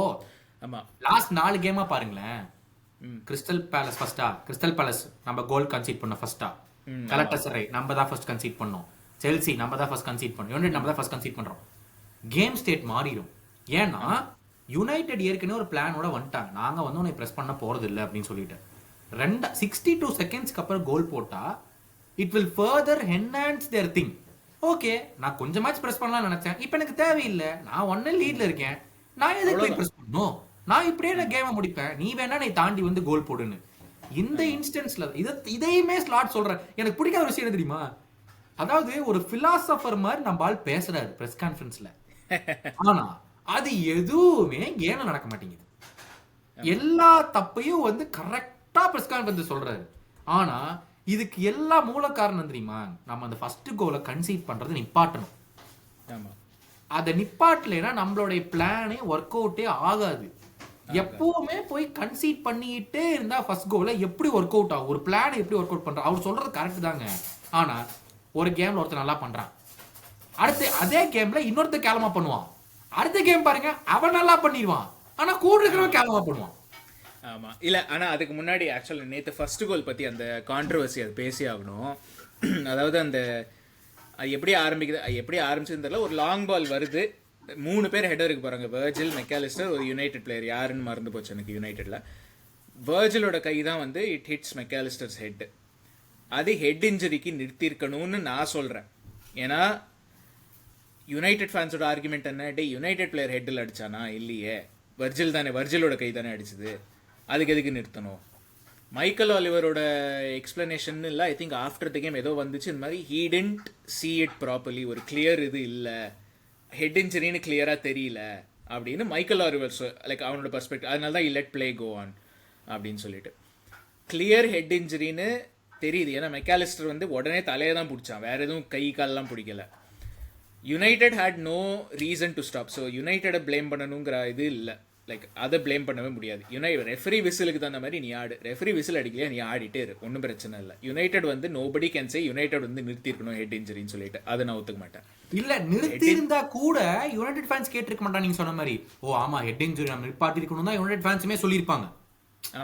ஆமா லாஸ்ட் 4 கேமா பாருங்களேன், கிறிஸ்டல் பேலஸ் ஃபர்ஸ்டா, கிறிஸ்டல் பேலஸ் நம்ம கோல் கன்சீட் பண்ணோம் ஃபர்ஸ்டா, கலட்டசரை நம்ம தான் ஃபர்ஸ்ட் கன்சீட் பண்ணோம், செல்சி நம்ம தான் ஃபர்ஸ்ட் கன்சீட் பண்ணோம், யுனைடெட் நம்ம தான் ஃபர்ஸ்ட் கன்சீட் பண்றோம். கேம் ஸ்டேட் மாறிடும். ஏன்னா யுனைடெட் ஏற்கனவே ஒரு பிளானோட வந்துட்டாங்க, நாங்க வந்து உன்னை பிரஸ் பண்ண போறது இல்லை அப்படின்னு சொல்லிட்டு 62 செகண்ட்ஸ்க்கு அப்புறம் கோல் போட்டா it will further enhance their thing. Okay, நான் கொஞ்சம் மேட்ச் பிரஸ் பண்ணலாம்னு நினைச்சேன், இப்போ எனக்கு தேவையில்லை, நான் 1 லீட்ல இருக்கேன், நான் எதுக்கு போய் பிரஸ் பண்ணணும், நான் இப்படியே நான் கேமை முடிப்பேன், நீ வேணா நீ தாண்டி வந்து கோல் போடுன்னு. இந்த இன்ஸ்டன்ஸ்ல இதையுமே ஸ்லாட் சொல்றேன். எனக்கு பிடிக்காத ஒரு விஷயம் என்ன தெரியுமா, அதாவது ஒரு பிலாசபர் மாதிரி நம்ம ஆள் பேசுறாரு பிரஸ் கான்ஃபரன்ஸ்ல, ஆனா அது எதுவுமே கேம்ல நடக்க மாட்டேங்குது. எல்லா தப்பையும் வந்து கரெக்டா பிரஸ் கான்ஃபரன்ஸ் சொல்றாரு. ஆனா இதுக்கு எல்லா மூல காரணம் தெரியுமா, நம்ம அந்த ஃபர்ஸ்ட் கோலை கன்சீட் பண்றது நிப்பாட்டணும். ஆமா அதை நிப்பாட்டலைன்னா நம்மளுடைய பிளானே ஒர்க் அவுட்டே ஆகாது. எப்பவுமே போய் கன்சீட் பண்ணிட்டே இருந்தா ஃபர்ஸ்ட் கோலை எப்படி ஒர்க் அவுட் ஆகும், ஒரு பிளானை எப்படி ஒர்க் அவுட் பண்றான், அவர் சொல்றது கரெக்ட் தாங்க. ஆனா ஒரு கேம்ல ஒருத்தர் நல்லா பண்றான், அடுத்து அதே கேம்ல இன்னொருத்தர் கேலமா பண்ணுவான், அடுத்த கேம் பாருங்க அவன் நல்லா பண்ணிடுவான், ஆனா கூட இருக்கிறவன் கேலமா பண்ணுவான். ஆமா இல்ல, ஆனா அதுக்கு முன்னாடி ஆக்சுவலா நேத்து ஃபர்ஸ்ட் கோல் பத்தி அந்த கான்ட்ரவர்சி அது பேசி ஆகணும். அதாவது அந்த அது எப்படி ஆரம்பிச்சதுன்னு தெரியல, ஒரு லாங் பால் வருது, 3 பேர் ஹெடருக்கு போறாங்க, வெர்ஜில், மெக்காலிஸ்டர், ஒரு யுனைடெட் பிளேயர் யாருன்னு மறந்து போச்சு எனக்கு யுனைடெட்ல. வெர்ஜிலோட கை தான் வந்து இட் ஹிட்ஸ் மெக்காலிஸ்டர்ஸ் ஹெட். அது ஹெட் இன்ஜுரிக்கு நிறுத்திருக்கணும்னு நான் சொல்றேன். ஏன்னா யுனைடெட் ஃபேன்ஸோட ஆர்குமெண்ட் என்ன, டே யுனைடெட் பிளேயர் ஹெட்டில் அடிச்சானா, இல்லையே வர்ஜிலோட கை தானே அடிச்சது, அதுக்கு எதுக்கு நிறுத்தணும். மைக்கேல் ஆலிவரோட எக்ஸ்பிளனேஷன் இல்லை, I think after the game ஏதோ வந்துச்சு, இந்த மாதிரி he didn't see it properly, ஒரு கிளியர் இது இல்லை, ஹெட் இன்ஜுரின்னு கிளியராக தெரியல அப்படின்னு மைக்கேல் ஆலிவர் லைக் அவனோட பர்ஸ்பெக்டிவ், அதனால தான் லெட் பிளே கோ ஆன் அப்படின்னு சொல்லிட்டு. கிளியர் ஹெட் இன்ஜுரின்னு தெரியுது, ஏன்னா மெக்காலிஸ்டர் வந்து உடனே தலையை தான் பிடிச்சான், வேற எதுவும் கை காலெலாம் பிடிக்கல. United had no reason to stop. So யுனைடெடை ப்ளேம் பண்ணணுங்கிற இது இல்லை, லைக் அதை ப்ளேம் பண்ணவே முடியாது. ரெஃபரி விசிலுக்கு தகுந்த மாதிரி நீ ஆடு, ரெஃபரி விசில் அடிக்கலையா நீ ஆடிட்டே இரு, ஒன்றும் பிரச்சனை இல்லை. யுனைடெட் வந்து நோபடி கேன் சே யுனைடெட் வந்து நிறுத்திருக்கணும் ஹெட் இன்ஜுரின்னு சொல்லிட்டு, அதை நான் ஒத்துக்க மாட்டேன். இல்ல நிறுத்தி இருந்தா கூட யுனைடெட் ஃபேன்ஸ் கேட்டிருக்க மாட்டாங்க நீங்க சொன்ன மாதிரி, ஓ ஆமா ஹெட் இன்ஜுரி நம்ம நிப்பாட்டி இருக்கணும் தான் யுனைடெட் ஃபேன்ஸுமே சொல்லியிருப்பாங்க.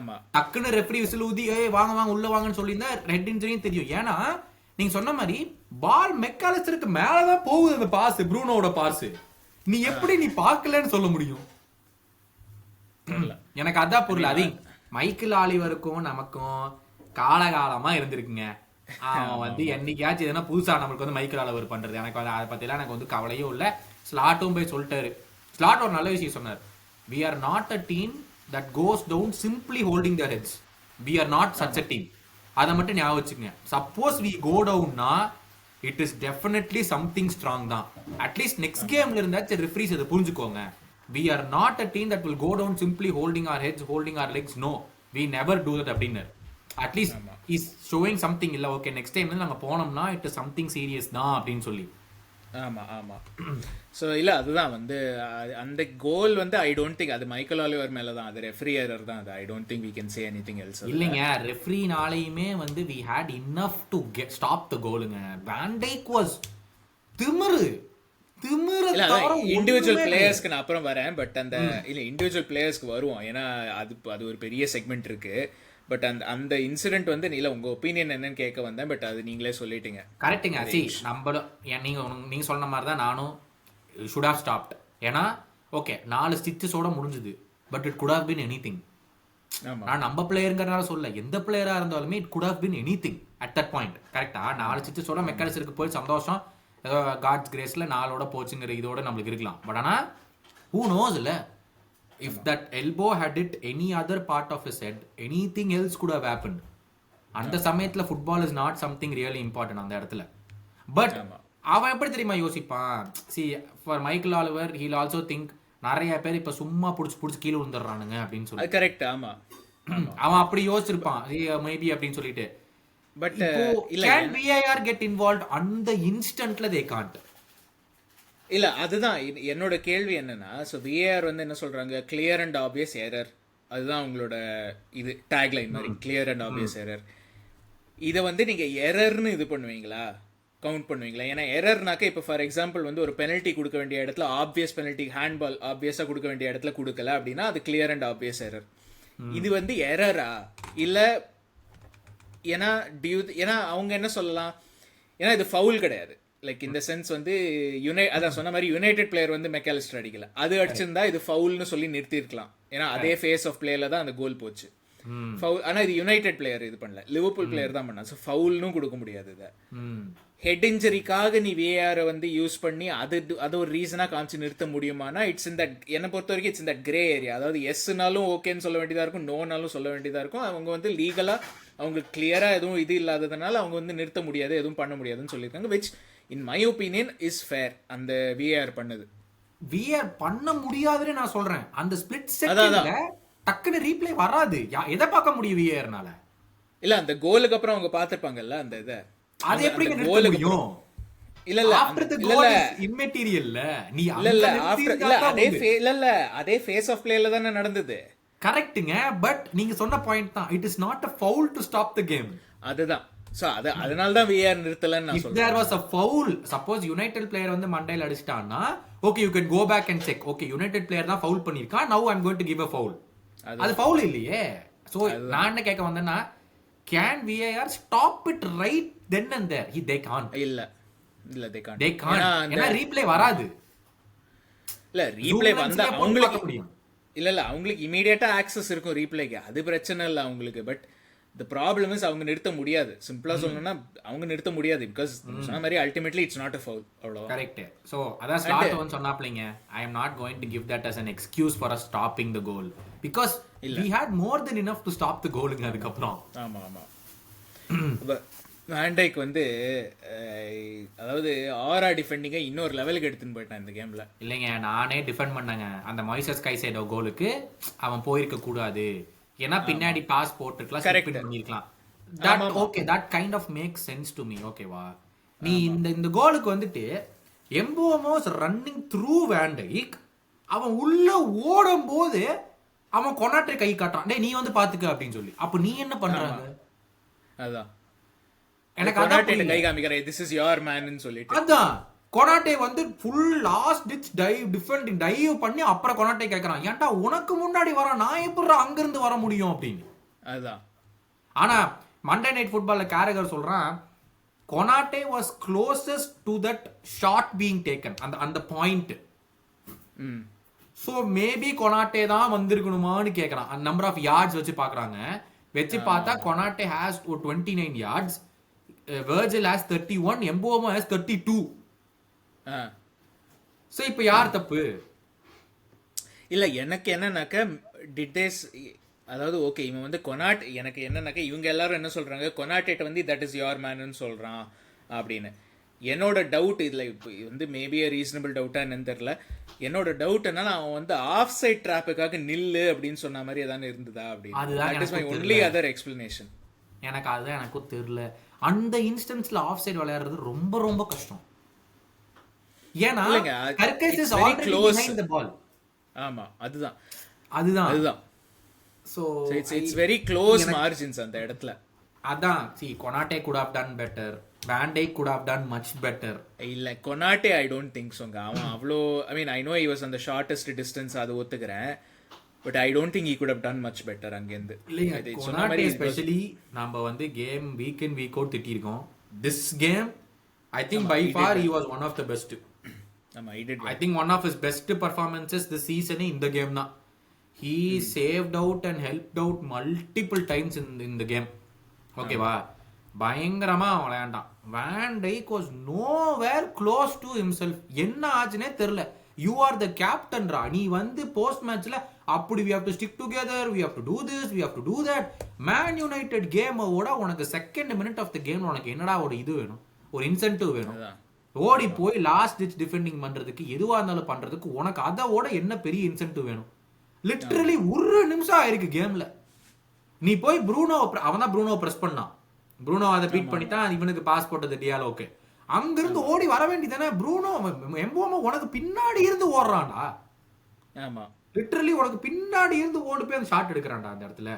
ஆமா டக்குன்னு ரெஃபரி விசில் ஊதி வாங்க வாங்க உள்ள வாங்கன்னு சொல்லியிருந்தா ஹெட் இன்ஜுரியும் தெரியும். ஏன்னா நீங்க சொன்ன மாதிரி பால் மெக்காலிஸ்டருக்கு மேலதான் போகுது, அந்த பாஸ் ப்ரூனோட பாஸ், நீ எப்படி நீ பார்க்கலன்னு சொல்ல முடியும்? எனக்கு அதான் பொருள். அது மைக்கேல் ஆலிவருக்கும் நமக்கும் காலகாலமா இருந்திருக்குங்க. அவன் வந்து என்னைக்காச்சும் எதனா புதுசா நம்மளுக்கு வந்து மைக்கேல் ஆலிவர் பண்றது, எனக்கு வந்து அதை பத்திலாம் எனக்கு வந்து கவலையும் இல்லை. ஸ்லாட்டும் போய் சொல்லிட்டாரு, ஸ்லாட் ஒரு நல்ல விஷயம் சொன்னார், we are not a team that goes down simply holding their heads, we are not such a team. அதை மட்டும் ஞாபகம் வச்சுக்கங்க. சப்போஸ் we go down னா it is definitely something strong தான். அட்லீஸ்ட் நெக்ஸ்ட் கேம்ல இருந்தாச்சும் ரெஃபரிஸ் அதை புரிஞ்சுக்கோங்க. We are not a team that will go down simply holding our heads, holding our legs. No, we never do that அப்படின்னு. At least is showing something இல்லை, okay next time வந்து நாங்கள் போனோம்னா it is something serious தான் அப்படின்னு சொல்லி. ஆமாம் ஆமாம். ஸோ இல்லை அதுதான் வந்து அந்த கோல் வந்து ஐ டோன்ட் திங்க் அது மைக்கேல் ஆலிவர் மேலே தான், அது ரெஃப்ரி எரர் தான் அது. I don't think we can say anything else. இல்லைங்க, ரெஃப்ரினாலையுமே வந்து we had enough to stop the கோலுங்க. வான் டைக் வாஸ் திமிரு இண்டிவிஜுவல் பிளேயர்ஸ்க்கு நான் அப்புறம் வரேன், பட் அந்த இல்லை இண்டிவிஜுவல் பிளேயர்ஸ்க்கு வருவோம், ஏன்னா அது ஒரு பெரிய செக்மெண்ட் இருக்கு. பட் அந்த இன்சிடென்ட் வந்து நீல உங்க ஒப்பீனியன் என்னன்னு கேட்க வந்தேன், பட் அது நீங்களே சொல்லிட்டீங்க. கரெக்டுங்க. நம்மளும் நீங்க சொன்ன மாதிரி தான் நானும் ஷுட் ஹேவ் ஸ்டாப்ட். ஏன்னா ஓகே 4 ஸ்டிச்சஸோட முடிஞ்சுது, but it good have been anything. நான் நம்ம பிளேயருங்கிறனால சொல்ல, எந்த பிளேயரா இருந்தாலுமே it good have been anything at that point. கரெக்டா 4 ஸ்டிச்சஸோட மெக்காலிஸ்டருக்கு போய் சந்தோஷம், ஏதோ காட்ஸ் கிரேஸ்ல 4ஓட போச்சுங்கிற இதோட நம்மளுக்கு இருக்கலாம். பட் ஆனா ஹூ நோஸ் இல்ல, if that elbow had hit any other part of his head, anything else could have happened. அந்த சமயத்துல football is not something really important அந்த இடத்துல. பட் அவன் எப்படி தெரியுமா யோசிப்பான், see for Michael Oliver he will also think நிறைய பேர் இப்ப சும்மா புடிச்சு கீழே விழுந்துடுறானுங்க அப்படின்னு சொல்லி. கரெக்ட். ஆமா அவன் அப்படி யோசிச்சிருப்பான் மேபி அப்படின்னு சொல்லிட்டு. But can VAR get involved அந்த இன்ஸ்டன்ட்ல they can't. இல்லை அதுதான் என்னோட கேள்வி என்னன்னா, ஸோ விஏஆர் வந்து என்ன சொல்கிறாங்க, கிளியர் அண்ட் ஆப்வியஸ் எரர் அதுதான் உங்களோட இது டேக்லைன் மாதிரி, கிளியர் அண்ட் ஆப்வியஸ் எரர். இதை வந்து நீங்கள் எரர்னு இது பண்ணுவீங்களா, கவுண்ட் பண்ணுவீங்களா? ஏன்னா எரர்னாக்க இப்போ ஃபார் எக்ஸாம்பிள் வந்து ஒரு பெனல்ட்டி கொடுக்க வேண்டிய இடத்துல ஆப்வியஸ் பெனல்ட்டி, ஹேண்ட்பால் ஆப்வியஸாக கொடுக்க வேண்டிய இடத்துல கொடுக்கல அப்படின்னா அது கிளியர் அண்ட் ஆப்வியஸ் எரர். இது வந்து எரரா இல்லை? ஏன்னா ஏன்னா அவங்க என்ன சொல்லலாம், ஏன்னா இது ஃபவுல் கிடையாது. லைக் இந்த சென்ஸ் வந்து அதான் சொன்ன மாதிரி யுனைடெட் பிளேயர் வந்து மெக்காலிஸ்டர் அடிக்கல, அது அடிச்சிருந்தா இது ஃபவுல்னு சொல்லி நிறுத்திருக்கலாம். ஏன்னா அதே ஃபேஸ் ஆஃப் பிளேல தான் அந்த கோல் போச்சு. ஃபவுல். ஆனால் இது யுனைடெட் பிளேயர் இது பண்ணல, லிவர்பூல் பிளேயர் தான் பண்ணா. ஸோ ஃபவுல்னும் கொடுக்க முடியாது. இதை ஹெட் இன்ஜரிக்காக நீ VAR வந்து யூஸ் பண்ணி அது ஒரு ரீசனாக காமிச்சு நிறுத்த முடியுமானா இட்ஸ் இந்த, என்னை பொறுத்த வரைக்கும் இட்ஸ் இந்த கிரே ஏரியா. அதாவது எஸ்னாலும் ஓகேன்னு சொல்ல வேண்டியதாக இருக்கும், நோனாலும் சொல்ல வேண்டியதாக இருக்கும். அவங்க வந்து லீகலாக அவங்களுக்கு கிளியராக எதுவும் இது இல்லாததுனால அவங்க வந்து நிறுத்த முடியாது, எதுவும் பண்ண முடியாதுன்னு சொல்லியிருக்காங்க. Which in my opinion is fair. அந்த VAR பண்ணது VAR பண்ண முடியாதுன்னு நான் சொல்றேன். அந்த ஸ்பிளிட் செகண்ட்ல டக்குன்னு ரீப்ளே வராது. எதை பார்க்க முடியும் VARனால? இல்ல அந்த கோலுக்கு அப்புறம் அவங்க பார்த்திருப்பாங்கல்ல அந்த இதை, அது எப்படி நிறுத்த முடியும்? இல்ல இல்ல ஆஃப்டர் தி கோல் இஸ் இம்மெட்டீரியல்ல. நீ இல்ல ஆஃப்டர் இல்ல அதே ஃபேஸ் ஆஃப் பிளேல தான நடந்தது. கரெக்ட்டுங்க. பட் நீங்க சொன்ன பாயிண்ட் தான், it is not a foul to stop the game. அதுதான். சோ அதனால தான் VAR நிறுத்தலன்னு நான் சொல்றேன். If there was a foul, suppose United player வந்து மண்டையில அடிச்சிட்டான்னா okay you can go back and check, okay United player தான் ஃபவுல் பண்ணிருக்கான், now I'm going to give a foul. அது ஃபவுல் இல்லையே. சோ நான் என்ன கேட்க வந்தேன்னா, can VAR stop it right then and there? They can't. இல்ல they can't. ஏன்னா ரீப்ளே வராது. இல்ல ரீப்ளே வந்தா அவங்களுக்கு முடியும். இல்ல அவங்களுக்கு இமிடியேட்டா ஆக்சஸ் இருக்கும் ரீப்ளேக்கு, அது பிரச்சனை இல்ல அவங்களுக்கு. பட் the problem is அவங்க நிறுத்த முடியாது. சிம்பிளா சொல்லணும்னா அவங்க நிறுத்த முடியாது. பிகாஸ் சொன்ன மாதிரி ultimately it's not a foul. அவ்வளவுதான். கரெக்ட். சோ அதான் ஸ்லாட் வந்து சொன்னாப்லீங்க, I am not going to give that as an excuse for us stopping the goal because we had more than enough to stop the goal. அதுக்கு அப்புறம் ஆமா வேண்டைக் வந்து அதாவது ஆரா டிஃபெண்டிங்கை இன்னொரு லெவலுக்கு எடுத்துன்னு போயிட்டான் இந்த கேம்ல. இல்லைங்க, நானே டிஃபெண்ட் பண்ணேங்க அந்த மாய்சஸ் கைசைடோ கோலுக்கு. அவன் போயிருக்க கூடாது, ஏன்னா பின்னாடி பாஸ் போட்டுருக்கலாம், கரெக்ட் பண்ணிருக்கலாம். That okay, that kind of make sense to me. ஓகேவா? நீ இந்த கோலுக்கு வந்துட்டு எம்போமோஸ் ரன்னிங் த்ரூ வேண்டைக், அவன் உள்ள ஓடும் போது அவன் கொனாட்டே கை காட்டுறான், டேய் நீ வந்து பாத்துக்க அப்படின்னு சொல்லி. அப்ப நீ என்ன பண்றாங்க? அதான் எனக்கு அதான் கை காமிக்கிறேன், this is your man ன்னு சொல்லிட்டு. அதான் கொனாட்டே வந்து ஃபுல் லாஸ்ட் டிச் டைவ் பண்ணி அப்புறம் கொனாட்டே கேட்கறான், ஏன்டா உனக்கு முன்னாடி வர நான் எப்படி அங்க இருந்து வர முடியும் அப்படின்னு. அதான். ஆனா மண்டே நைட் ஃபுட்பால்ல கேரகர் சொல்றான், Konate was closest to that shot being taken, அந்த பாயிண்ட். சோ மேபி கொனாட்டே தான் வந்திருக்கணுமான்னு கேக்குறான். நம்பர் ஆஃப் யார்ட்ஸ் வச்சு பாக்குறாங்க. வச்சு பார்த்தா Konate has 29 yards, Virgil has 31, Mbeumo has 32. So இப்போ யார் தப்பு? இல்ல எனக்கு என்னன்னாக்க டிட்டேஸ், அதாவது ஓகே இவன் வந்து எனக்கு என்னன்னாக்க இவங்க எல்லாரும் என்ன சொல்றாங்க, கொனாட்டேட்ட வந்து தட் இஸ் யுவர் மேன்னு சொல்றான் அப்படின்னு. என்னோட டவுட் இதுல இப்போ வந்து மேபி ரீசனபிள் டவுட்டா என்னன்னு தெரியல. என்னோட டவுட் என்னன்னா, அவன் வந்து ஆஃப் சைட் டிராப்புக்காக நில்லு அப்படின்னு சொன்ன மாதிரி ஏதாவது இருந்ததா அப்படின்னு. That is my only other explanation. எனக்கு அதுதான் எனக்கும் தெரியல. அந்த இன்ஸ்டன்ஸ்ல ஆஃப் சைட் விளையாடுறது ரொம்ப ரொம்ப கஷ்டம். ஏன்னா கர்கஸ் இஸ் ஆல்ரெடி பிஹைண்ட் தி பால். ஆமா அதுதான். So it's very close margins அந்த இடத்துல. அதான் கொனாட்டே could have done better, Van Dijk could have done much better. இல்ல கொனாட்டே ஐ டோன்ட் திங்க் சோங்க. அவன் அவ்வளோ, I mean I know he was on the shortest distance, அது ஒத்துக்கிறேன். But I don't think he could have done much better அங்கேருந்து. கொனாட்டே especially நம்ம வந்து game week in week out திட்டிருக்கோம். This game I think by far he was one of the best. I think one of his best performances this season in the game na. He saved out and helped out multiple times in the game. Okay va, பயங்கரமா விளையாண்டான். Van Dijk was nowhere close to himself. என்ன ஆச்சுனே தெரியல. You are the captain ரா, நீ வந்து post மேட்ச்ல அப்படி we have to stick together, we have to do this, we have to do that. Man United game ஓட உனக்கு second minute of the game உனக்கு என்னடா ஒரு இது வேணும், ஒரு இன்சென்டிவ் வேணும். ஓடி போய் லாஸ்ட் டிச் டிஃபெண்டிங் பண்றதுக்கு, எதுவா இருந்தாலும் பண்றதுக்கு உனக்கு அதோட என்ன பெரிய இன்சென்டிவ் வேணும்? லிட்டரலி ஒரு நிமிஷம் ஆயிருக்கு கேம்ல. நீ போய் ப்ரூனோ, அவன் தான் ப்ரூனோ பிரஸ் பண்ணான், ப்ரூனோ அதை பீட் பண்ணி தான் இவனுக்கு பாஸ் போட்டது டியாலோக்கு. அங்கிருந்து ஓடி வர வேண்டியதானே ப்ரூனோ. எம்போமோ உனக்கு பின்னாடி இருந்து ஓடுறான்டா. ஆமா லிட்டரலி உனக்கு பின்னாடி இருந்து ஓடி போய் அந்த ஷாட் எடுக்கிறான்டா அந்த இடத்துல.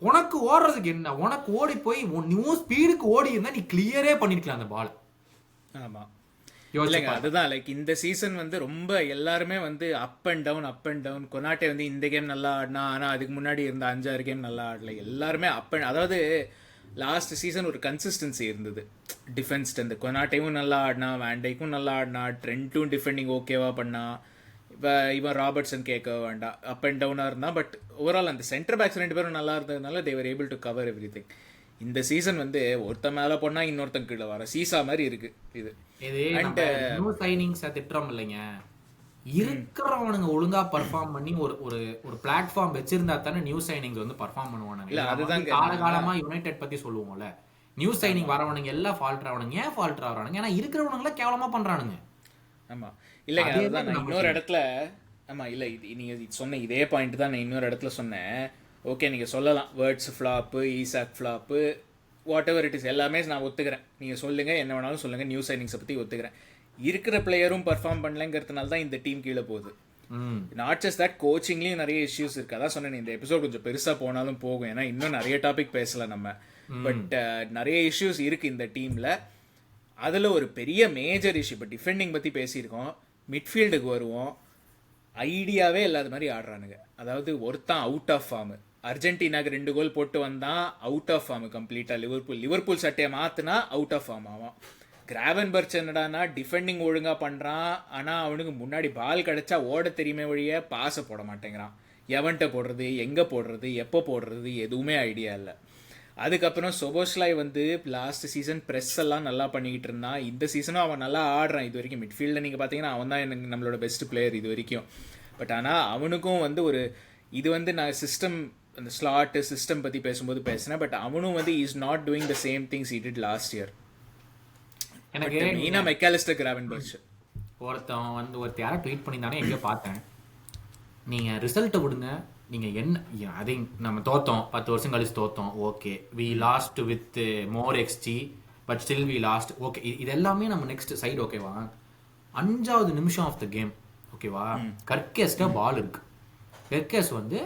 உனக்கு ஓடுறதுக்கு என்ன, உனக்கு ஓடி போய் நியூ ஸ்பீடுக்கு ஓடி இருந்தா நீ கிளியரே பண்ணிருக்கலாம் அந்த பால். ஆமா இல்லைங்க, அதுதான் லைக் இந்த சீசன் வந்து ரொம்ப எல்லாருமே வந்து அப் அண்ட் டவுன். கொனாட்டே வந்து இந்த கேம் நல்லா ஆடினா, ஆனால் அதுக்கு முன்னாடி இருந்த 5-6 கேம் நல்லா ஆடல. எல்லாருமே அதாவது லாஸ்ட் சீசன் ஒரு கன்சிஸ்டன்சி இருந்தது டிஃபென்ஸ். இந்த கொனாட்டேவும் நல்லா ஆடினா, வேண்டைக்கும் நல்லா ஆடினா, ட்ரெண்ட்டும் டிஃபெண்டிங் ஓகேவா பண்ணா. இப்போ இவன் ராபர்ட்சன் கேட்க வேண்டாம், அப் அண்ட் டவுனாக இருந்தால். பட் ஓவரால் அந்த சென்டர் பேக்ஸ் 2 பேரும் நல்லா இருந்ததுனால they were able to cover everything. இந்த சீசன் வந்து ஒருத்த மேலே போனால் இன்னொருத்தன் கீழே வர சீசா மாதிரி இருக்கு இது. அண்ட் நியூ சைனிங்ஸை திட்டுறோம் இல்லைங்க, இருக்கிறவனுங்க ஒழுங்கா பர்ஃபார்ம் பண்ணி ஒரு ஒரு ஒரு பிளாட்ஃபார்ம் வச்சிருந்தா தானே நியூ சைனிங்ஸ் வந்து பர்ஃபார்ம் பண்ணுவானுங்க. இல்ல அதுதான் காலகாலமா யுனைடெட் பத்தி சொல்லுவோம்ல, நியூ சைனிங் வரவனுங்க எல்லாம் ஃபால்ட் ஆவணுங்க. ஏன் ஃபால்ட் ஆவறானுங்க? ஏன்னா இருக்கிறவனுங்கள கேவலமா பண்றானுங்க. ஆமா இல்லைங்க, அதுதான் நான் இன்னொரு இடத்துல நீங்க சொன்ன இதே பாயிண்ட் தான் நான் இன்னொரு இடத்துல சொன்னேன். ஓகே நீங்கள் சொல்லலாம் words flop, Isaac flop, what ever it is எல்லாமே நான் ஒத்துக்கிறேன். நீங்கள் சொல்லுங்கள், என்ன வேணாலும் சொல்லுங்கள், நியூ சைனிங்ஸை பற்றி ஒத்துக்கிறேன். இருக்கிற பிளேயரும் பர்ஃபார்ம் பண்ணலங்கிறதுனால தான் இந்த டீம் கீழே போகுது. நாட் ஜஸ்ட் தட், கோச்சிங்லேயும் நிறைய இஷ்யூஸ் இருக்குது. அதான் சொன்னேன், இந்த எபிசோட் கொஞ்சம் பெருசாக போனாலும் போகும், ஏன்னா இன்னும் நிறைய டாபிக் பேசலாம் நம்ம. பட் நிறைய இஷ்யூஸ் இருக்குது இந்த டீமில். அதில் ஒரு பெரிய மேஜர் இஷ்யூ, இப்போ டிஃபெண்டிங் பற்றி பேசியிருக்கோம், மிட்ஃபீல்டுக்கு வருவோம். ஐடியாவே இல்லாத மாதிரி ஆடுறானுங்க. அதாவது ஒருத்தான் அவுட் ஆஃப் ஃபார்மு, அர்ஜென்டினாக்கு 2 கோல் போட்டு வந்தான், அவுட் ஆஃப் ஃபார்மு கம்ப்ளீட்டாக. லிவர்பூல் சட்டையை மாற்றினா அவுட் ஆஃப் ஃபார்ம் ஆவான். கிராவன்பர்ச் என்னடானா டிஃபெண்டிங் ஒழுங்காக பண்ணுறான், ஆனால் அவனுக்கு முன்னாடி பால் கிடச்சா ஓட தெரியுமே வழிய பாஸை போட மாட்டேங்கிறான். எவன்கிட்ட போடுறது, எங்கே போடுறது, எப்போ போடுறது, எதுவுமே ஐடியா இல்லை. அதுக்கப்புறம் சொபோஸ்லாய் வந்து லாஸ்ட் சீசன் ப்ரெஸ் எல்லாம் நல்லா பண்ணிக்கிட்டு இருந்தான். இந்த சீசனும் அவன் நல்லா ஆடுறான். இது வரைக்கும் மிட்ஃபீல்டில் நீங்கள் பார்த்தீங்கன்னா அவன் தான் எனக்கு நம்மளோட பெஸ்ட் பிளேயர் இது வரைக்கும். பட் ஆனால் அவனுக்கும் வந்து ஒரு இது வந்து நான் சிஸ்டம், அந்த ஸ்லாட்டு சிஸ்டம் பற்றி பேசும்போது பேசினேன். பட் அவனும் வந்து is not doing the same things he did last year. எனக்கு மெயினாக மெக்காலிஸ்டர் கிராவன்பர்ச் ஒருத்தன் யாரை ட்வீட் பண்ணியிருந்தானே எங்கேயோ பார்த்தேன், நீங்கள் ரிசல்ட்டை கொடுங்க, நீங்கள் என்ன அதை நம்ம தோத்தோம், 10 வருஷம் கழிச்சு தோத்தோம், okay we lost with more xG but still we lost, okay இது எல்லாமே நம்ம நெக்ஸ்ட் சைடு. ஓகேவா, 5வது நிமிஷம் ஆஃப் த கேம் ஓகேவா, கர்கேஸ்ட பால் இருக்கு, கர்கேஸ் வந்து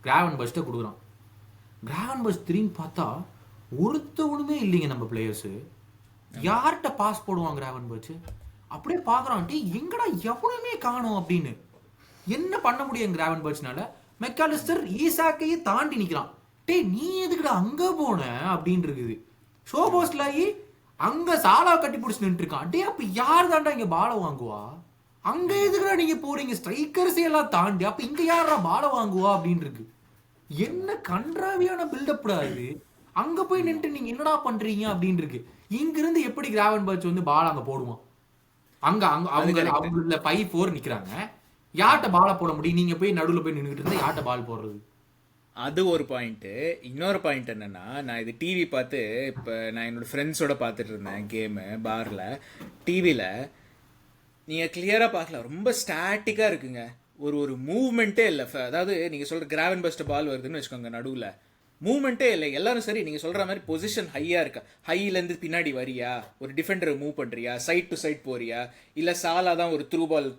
கிராவன்பர்ச்ட்ட கொடுக்குறான். கிராவன்பர்ச் திரும்பி பார்த்தா ஒருத்தவனுமே இல்லைங்க நம்ம பிளேயர்ஸு. யார்கிட்ட பாஸ் போடுவாங்க கிராவன்பர்ச்? அப்படியே பார்க்குறான், எங்கடா எவனுமே காணோம் அப்படின்னு. என்ன பண்ண முடியும் கிராவன்பர்ச்னால? மெக்காலிஸ்டர் ஈசாக்கையே தாண்டி நிற்கிறான். நீ எதுக்குடா அங்கே போன அப்படின்னு இருக்குது. ஷோபோஸ்லாயி அங்கே சாலா கட்டி பிடிச்சி நின்று இருக்கான். அப்போ யார் தாண்டா இங்கே பாலை வாங்குவா? அங்கே எதுக்குடா நீங்கள் போறீங்க? ஸ்ட்ரைக்கர்ஸே எல்லாம் தாண்டி அப்போ இங்கே யாரா பாலை வாங்குவா அப்படின்னு இருக்கு. என்ன கன்றாவியான பில்டப்டா இது? அங்கே போய் நின்று நீங்கள் என்னடா பண்ணுறீங்க அப்படின்னு இருக்கு. இங்கிருந்து எப்படி கிராவன்பர்ச் வந்து பால் அங்கே போடுவான்? அங்கே அவங்க 5-4 நிற்கிறாங்க. யார்கிட்ட பாலை போட முடியும்? நீங்க போய் நடுவில் போய் நின்றுட்டு இருந்தா யார்கிட்ட பால் போடுறது? அது ஒரு பாயிண்ட்டு. இன்னொரு பாயிண்ட் என்னன்னா, நான் இது டிவி பார்த்து இப்போ நான் என்னோட ஃப்ரெண்ட்ஸோட பார்த்துட்டு இருந்தேன் கேமு பாரில். டிவியில் நீங்கள் கிளியராக பார்க்கலாம், ரொம்ப ஸ்டாட்டிக்காக இருக்குங்க. ஒரு மூவ்மெண்ட்டே இல்லை. அதாவது நீங்கள் சொல்கிற கிராவன்பர்ச்ட்ட பால் வருதுன்னு வச்சுக்கோங்க, நடுவில் மூவ்மெண்ட்டே இல்லை. எல்லாரும் சரி நீங்கள் சொல்கிற மாதிரி பொசிஷன் ஹையாக இருக்கா, ஹையிலேருந்து பின்னாடி வரியா, ஒரு டிஃபெண்டரை மூவ் பண்ணுறியா, சைட் டு சைட் போறியா, இல்லை சாலா தான் ஒரு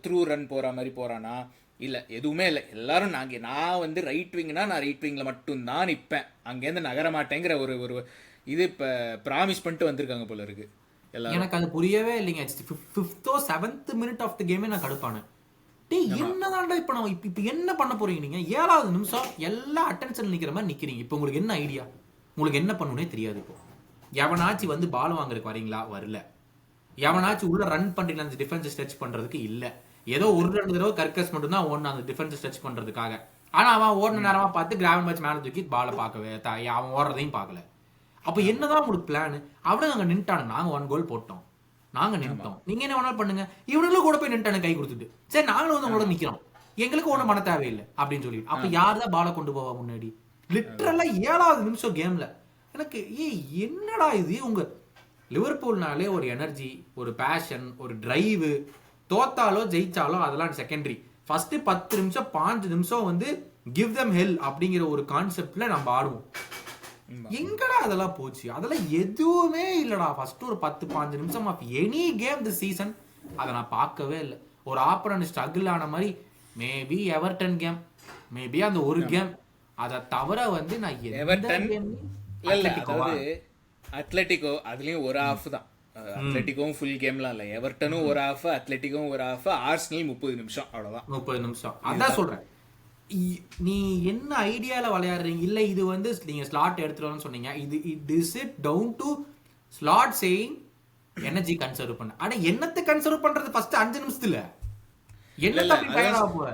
த்ரூ ரன் போகிற மாதிரி போகிறானா, இல்லை எதுவுமே இல்லை. எல்லாரும் நான் வந்து ரைட் விங்னா நான் ரைட் விங்கில் மட்டும்தான் நிற்பேன், அங்கேருந்து நகர மாட்டேங்கிற ஒரு இது இப்போ ப்ராமிஸ் பண்ணிட்டு வந்திருக்காங்க போல இருக்கு எல்லாம். எனக்கு அது புரியவே இல்லைங்க. 5th or 7th minute of the கேமே நான் கடுப்பானேன். என்னதான்டா இப்ப நம்ம இப்ப என்ன பண்ண போறீங்க? நீங்க 7வது நிமிஷம் எல்லா அட்டென்ஷன் நிக்கிற மாதிரி நிக்கிறீங்க. இப்ப உங்களுக்கு என்ன ஐடியா? உங்களுக்கு என்ன பண்ணணும்னே தெரியாது. இப்போ எவனாச்சும் வந்து பால் வாங்குறதுக்கு வரீங்களா? வரல. எவனாச்சும் உள்ள ரன் பண்றீங்களா அந்த டிஃபென்ஸ் ஸ்ட்ரெச் பண்றதுக்கு? இல்ல. ஏதோ 1-2 தடவை கர்கஸ் மட்டும் தான் ஓடணும் அந்த டிஃபென்ஸ் ஸ்ட்ரெச் பண்றதுக்காக. ஆனா அவன் ஓடின நேரமா பார்த்து கிராவன்பர்ச் மேல தூக்கி பாலை பார்க்கவே அவன் ஓடுறதையும் பார்க்கல. அப்ப என்னதான் உங்களுக்கு பிளான்? அவனும் அங்க நின்ட்டானு, நாங்க 1 கோல் போட்டோம், நாங்க நின்ட்டோம், நீங்க என்ன வேணாலும் பண்ணுங்க. இவனுங்களும் கூட போய் நின்ட்டானு கை கொடுத்துட்டு, சரி நாங்களும் வந்து உங்களோட நிக்கிறோம், எங்களுக்கு ஒண்ணும் பண்ண தேவையில்லை அப்படின்னு சொல்லிட்டு. அப்ப யார் தான் பாலை கொண்டு போவா முன்னாடி? லிட்டரலா 7வது நிமிஷம் கேம்ல எனக்கு என்னடா இது? உங்க லிவர்பூல்னாலே ஒரு எனர்ஜி, ஒரு பேஷன், ஒரு டிரைவ், தோத்தாலோ ஜெயிச்சாலோ அதெல்லாம் செகண்டரி. ஃபர்ஸ்ட் 10 நிமிஷம் 5 நிமிஷம் வந்து கிவ் தம் ஹெல் அப்படிங்கிற ஒரு கான்செப்ட்ல நம்ம ஆடுவோம். எங்கடா அதெல்லாம் போச்சு? அதெல்லாம் எதுவுமே இல்லடா. ஃபர்ஸ்ட் ஒரு 10-15 நிமிஷம் of any game the season அதை நான் பார்க்கவே இல்லை. ஒரு ஆப்பரண்ட் ஸ்ட்ரகிள் ஆன மாதிரி மேபி எவர்டன் கேம் மேபி அந்த ஒரு கேம். அதை தவிர வந்து நான் எந்த எவர்டன் கேம்லயும் இல்ல அத்லெட்டிகோவா? அதாவது அத்லெட்டிகோ அதுலயும் ஒரு ஹாஃப் தான். அத்லெட்டிகோவும் ஃபுல் கேம்லாம் இல்ல. எவர்டனும் ஒரு ஹாஃப், அத்லெட்டிக்கும் ஒரு ஹாஃப், ஆர்சனல் 30 நிமிஷம் அவ்வளவுதான். 30 நிமிஷம். அதான் சொல்றேன். நீ என்ன ஐடியால விளையாடுறீங்க? இல்ல இது வந்து நீங்க ஸ்லாட் எடுத்துட்டு சொன்னீங்க. Is it down to Slot saying energy conserve பண்ண. ஆனா என்னத்தை கன்சர்வ் பண்றது ஃபர்ஸ்ட் 5 நிமிஷத்துல? என்னத்த அப்படி பயனா போற?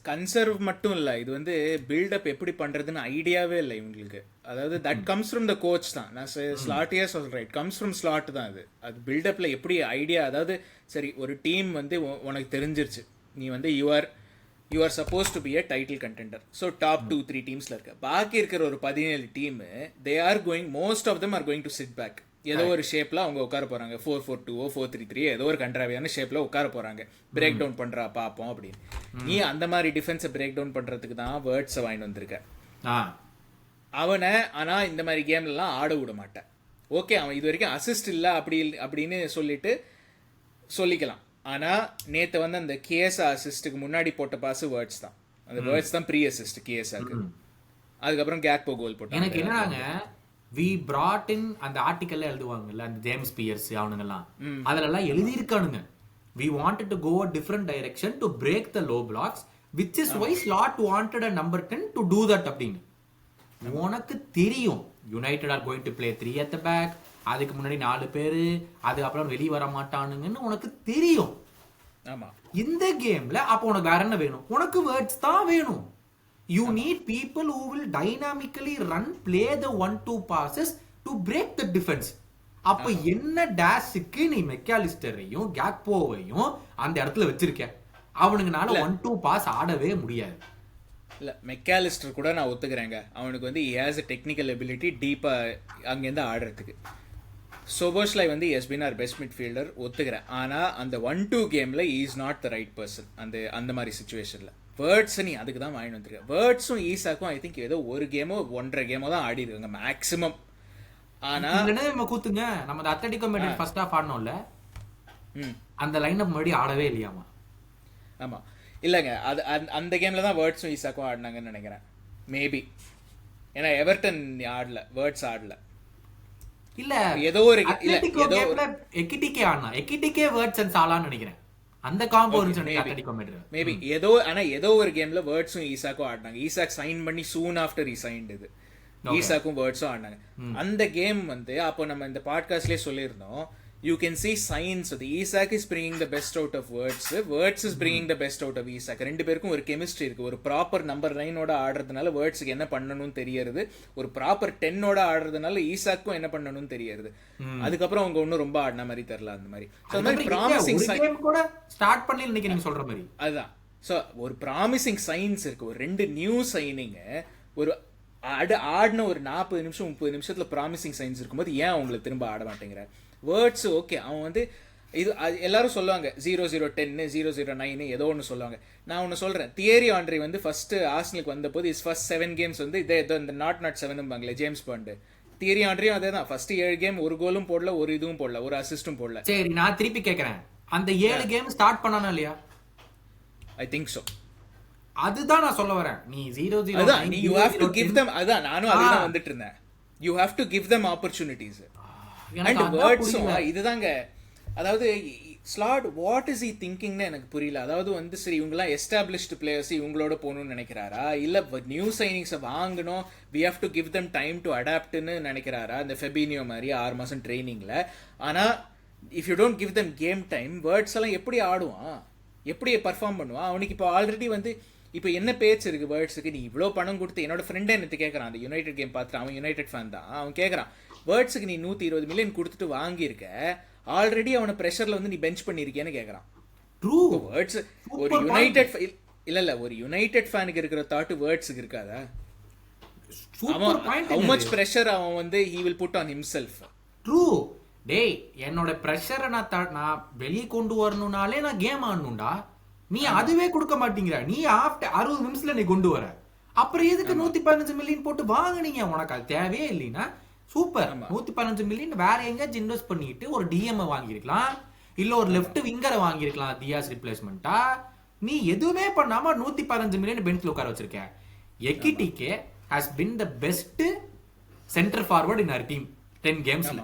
கன்சர்வ் மட்டும் இல்ல, இது வந்து பில்டப் எப்படி பண்றதுன்னு ஐடியாவே இல்லை இவங்களுக்கு. அதாவது that comes from the coach தான். நான் ஸ்லாட்டையே சொல்றேன், இட் கம்ஸ் ஃப்ரம் ஸ்லாட் தான். அது பில்டப்ல எப்படி ஐடியா, அதாவது சரி ஒரு டீம் வந்து உனக்கு தெரிஞ்சிருச்சு, நீ வந்து you are supposed to be a title contender. So top 2-3 டீம்ஸ்ல இருக்க. பாக்கி இருக்கிற ஒரு 17 team, they are going, most of them are going to sit back. ஏதோ ஒரு ஷேப்ல அவங்க உட்கார போறாங்க. 4-4-2 4-3-3 ஏதோ ஒரு கண்ட்ராவியான ஷேப்ல உட்கார போறாங்க. பிரேக் டவுன் பண்றா பாப்போம் அப்படின்னு. நீ அந்த மாதிரி டிஃபென்ஸை பிரேக் டவுன் பண்றதுக்கு தான் வேர்ட்ஸை வாங்கிட்டு வந்திருக்க அவனை. ஆனா இந்த மாதிரி கேம்லாம் ஆட விட மாட்டேன். ஓகே, அவன் இது வரைக்கும் அசிஸ்ட் இல்லை அப்படின்னு சொல்லிக்கலாம். ஆனா நேத்து வந்து அந்த கேஎஸ்ஆ அசிஸ்டுக்கு முன்னாடி போட்ட பாஸ் வேர்ட்ஸ் தான். அந்த வேர்ட்ஸ் தான் ப்ரீ அசிஸ்ட் கேஎஸ்ஆக்கு. அதுக்கப்புறம் கேக்போ கோல் போட்டாங்க. எனக்கு என்னங்க, we brought in அந்த ஆர்டிக்கல்ல எழுதுவாங்கல்ல, அந்த ஜேம்ஸ் பியர்ஸ் அவனுங்கெல்லாம், அதெல்லாம் எழுதியிருக்கானுங்க. we wanted to go a different direction to break the low blocks, which is why slot wanted a number 10 to do that அப்படின்னு. உனக்கு தெரியும் United are going to play 3 at the back, அதுக்கு முன்னாடி 4 பேரு, அதுக்கப்புறம் வெளியே வர மாட்டானுங்கன்னு உனக்கு தெரியும். ஆமா, இந்த கேம்ல அப்போ உனக்கு வேற என்ன வேணும்? உனக்கு வேர்ட்ஸ் தான் வேணும். You need people who will dynamically play the 1-2 passes to break the defense. அப்ப என்ன டேஷுக்கு நீ மெக்காலிஸ்டரையும் கேக்போவையும் அந்த இடத்துல வச்சிருக்க? அவனுங்கனால 1-2 பாஸ் ஆடவே முடியாது. இல்ல மெக்காலிஸ்டர் கூட நான் ஒத்துக்கிறேங்க, அவனுக்கு வந்து he has a technical ability டீப்பா அங்கேருந்து ஆடுறதுக்கு. சோபோஸ்லை வந்து எஸ் பின் ஆர் பெஸ்ட் மிட்ஃபீல்டர் ஒத்துக்கிறேன். ஆனா அந்த 1-2 கேம்ல is not the right person. அந்த மாதிரி சுச்சுவேஷன்ல வேர்ட்ஸ் நீ அதுக்கு தான் வாங்கி வந்துருக்க. வேர்ட்ஸும் ஈசாக்கும் ஐ திங்க் ஏதோ ஒரு கேமோ 1.5 கேமோ தான் ஆடி இருக்காங்க மேக்ஸிமம். ஆனா நம்ம கூத்துங்க, நம்ம அத்லெட்டிகோ மேட்ரிட் ஃபர்ஸ்ட் ஹாஃப் ஆடணும்ல, அந்த லைனப் முன்னாடி ஆடவே இல்லையாமா. ஆமா, இல்லங்க அது அந்த கேம்ல தான் வேர்ட்ஸும் ஈசாக்கும் ஆடினாங்கன்னு நினைக்கிறேன் மேபி. ஏன்னா எவர்டன் ஆடல, வேர்ட்ஸ் ஆடல. இல்ல ஏதோ ஒரு எக்கிட்டிக்கே ஆடனா, எக்கிட்டிக்கே வேர்ட்ஸ் அண்ட் சாலான்னு நினைக்கிறேன். அந்த காம்போ மேபி ஏதோ ஒரு கேம்ல வேர்ட்ஸும் ஈசாக்கும் ஆடினாங்க. ஈசாக் சைன் பண்ணி சூன் ஆஃப்டர் சைன்ட் இது. ஈசாக்கும் வேர்ட்ஸும் ஆடினாங்க அந்த கேம் வந்து. அப்போ நம்ம இந்த பாட்காஸ்ட்லயே சொல்லியிருந்தோம், you can see signs of the Isak is bringing the best out of words is bringing the best out of Isak. ரெண்டு பேருக்கும் ஒரு கெமிஸ்ட்ரி இருக்கு. ஒரு ப்ராப்பர் நம்பர் 9 ஓட ஆடுறதுனால வேர்ட்ஸ்க்கு என்ன பண்ணணும்னு தெரியுது, ஒரு ப்ராப்பர் 10 ஓட ஆடுறதுனால ஈசாக்கும் என்ன பண்ணணும்னு தெரியுது. அதுக்கப்புறம் அவங்க ஒன்னும் ரொம்ப ஆடின மாதிரி தெரியல. அந்த மாதிரி அந்த மாதிரி ப்ராமிசிங் சைன் கூட ஸ்டார்ட் பண்ணி இன்னைக்கு நீங்க சொல்ற மாதிரி அதுதான். ஸோ ஒரு ப்ராமிசிங் சைன்ஸ் இருக்கு. ஒரு 2 நியூ சைனிங் ஒரு ஆடின ஒரு 40 நிமிஷம் 30 நிமிஷத்துல ப்ராமிசிங் சைன்ஸ் இருக்கும்போது ஏன் அவங்களை திரும்ப ஆட மாட்டேங்கிற? வேர்ட்ஸ் ஓகே, அவன் வந்து இது எல்லாரும் சொல்லுவாங்க 0-0-10 0-0-9 ஏதோ ஒன்று சொல்லுவாங்க. நான் ஒன்று சொல்கிறேன், தியரி ஆண்ட்ரி வந்து ஃபர்ஸ்ட் ஆர்சனலுக்கு வந்த போது ஃபர்ஸ்ட் 7 கேம்ஸ் வந்து இதே இந்த நாட் 7 ஜேம்ஸ் பாண்டு. தியரி ஆண்ட்ரியும் அதே தான். ஃபர்ஸ்ட் 7 கேம் ஒரு கோலும் போடல, ஒரு இதுவும் போடல, ஒரு அசிஸ்டும் போடல. சரி, நான் திருப்பி கேட்குறேன், அந்த 7 கேம் ஸ்டார்ட் பண்ணானா இல்லையா? I think so. அதுதான் நான் சொல்ல வரேன். நீ 0-0 அதான் you have to give them. அதான் நானும் அதுதான் வந்துட்டு இருந்தேன். You have to give them opportunities. And வேர்ட்ஸும் இதுதாங்க. அதாவது ஸ்லாட் வாட் இஸ் ஹி திங்கிங்னு எனக்கு புரியல. அதாவது வந்து சரி இவங்கெல்லாம் எஸ்டாப்ளிஷ்டு பிளேயர்ஸ், இவங்களோட போகணும்னு நினைக்கிறாரா, இல்லை நியூ சைனிங்ஸை வாங்கணும், we have to give them time to அடாப்ட்னு நினைக்கிறாரா? இந்த ஃபெபினியோ மாதிரி 6 மாதம் ட்ரைனிங்கில். ஆனால் if you don't give them game time, Wirtz எல்லாம் எப்படி ஆடுவான், எப்படி பர்ஃபார்ம் பண்ணுவான்? அவனுக்கு இப்போ ஆல்ரெடி வந்து இப்போ என்ன பேச்சு இருக்குது வேர்ட்ஸுக்கு? நீ இவ்வளோ பணம் கொடுத்து, என்னோட ஃப்ரெண்டே எனக்கு கேட்குறான், அந்த யுனைடெட் கேம் பார்த்துட்டு, அவன் யுனைடெட் ஃபேன் தான், அவன் கேட்குறான் வேர்ட்ஸுக்கு நீ 120 மில்லியன் கொடுத்துட்டு வாங்கியிருக்க, ஆல்ரெடி அவனை ப்ரெஷரில் வந்து நீ பெஞ்ச் பண்ணியிருக்கேன்னு கேட்குறான். ட்ரூ. வேர்ட்ஸ் ஒரு யுனைடெட் இல்லை ஒரு யுனைடெட் ஃபேனுக்கு இருக்கிற தாட்டு வேர்ட்ஸுக்கு இருக்காதா? அவன் how much pressure அவன் வந்து he will put on himself. True. டேய், என்னோட ப்ரெஷரை நான் வெளியே கொண்டு வரணும்னாலே நான் கேம் ஆடணும்டா. நீ அதுவே கொடுக்க மாட்டேங்கிற. நீ ஆஃப்டர் 60 நிமிஷத்துல நீ கொண்டு வர. அப்புறம் எதுக்கு 115 மில்லியன் போட்டு வாங்குனீங்க? உனக்கு அது தேவையே இல்லைன்னா சூப்பர். 115 மில்லியன் வேற எங்கேயாச்சும் இன்வெஸ்ட் பண்ணிட்டு ஒரு டிஎம் வாங்கியிருக்கலாம், இல்ல ஒரு லெஃப்ட் விங்கரை வாங்கியிருக்கலாம், தியாஸ் ரிப்ளேஸ்மெண்டா. நீ எதுவுமே பண்ணாம 115 மில்லியன் பெஞ்ச்ல உட்கார வச்சிருக்க. Ekitike has been the best centre forward in our team 10 கேம்ஸ்ல.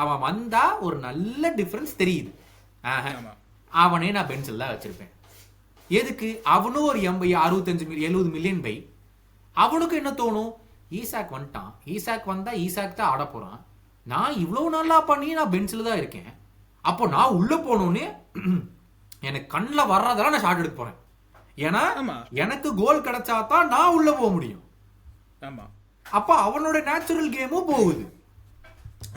அவன் வந்தா ஒரு நல்ல டிஃபரன்ஸ் தெரியுது. அவனே நான் பெஞ்சில் தான் வச்சிருப்பேன். எதுக்கு? அவனும் ஒரு 65-70 மில்லியன் பை. அவனுக்கு என்ன தோணும், ஈசாக் வந்துட்டான், ஈசாக் வந்தா ஈசாக் தான் ஆட போறான், நான் இவ்வளவு நல்லா பண்ணி நான் பெஞ்சில் தான் இருக்கேன், அப்போ நான் உள்ள போனோன்னு எனக்கு கண்ணில் வர்றதெல்லாம் நான் ஷாட் எடுக்க போறேன். ஏன்னா எனக்கு கோல் கிடைச்சா தான் நான் உள்ள போக முடியும். ஆமா, அப்ப அவனோட நேச்சுரல் கேமும் போகுது.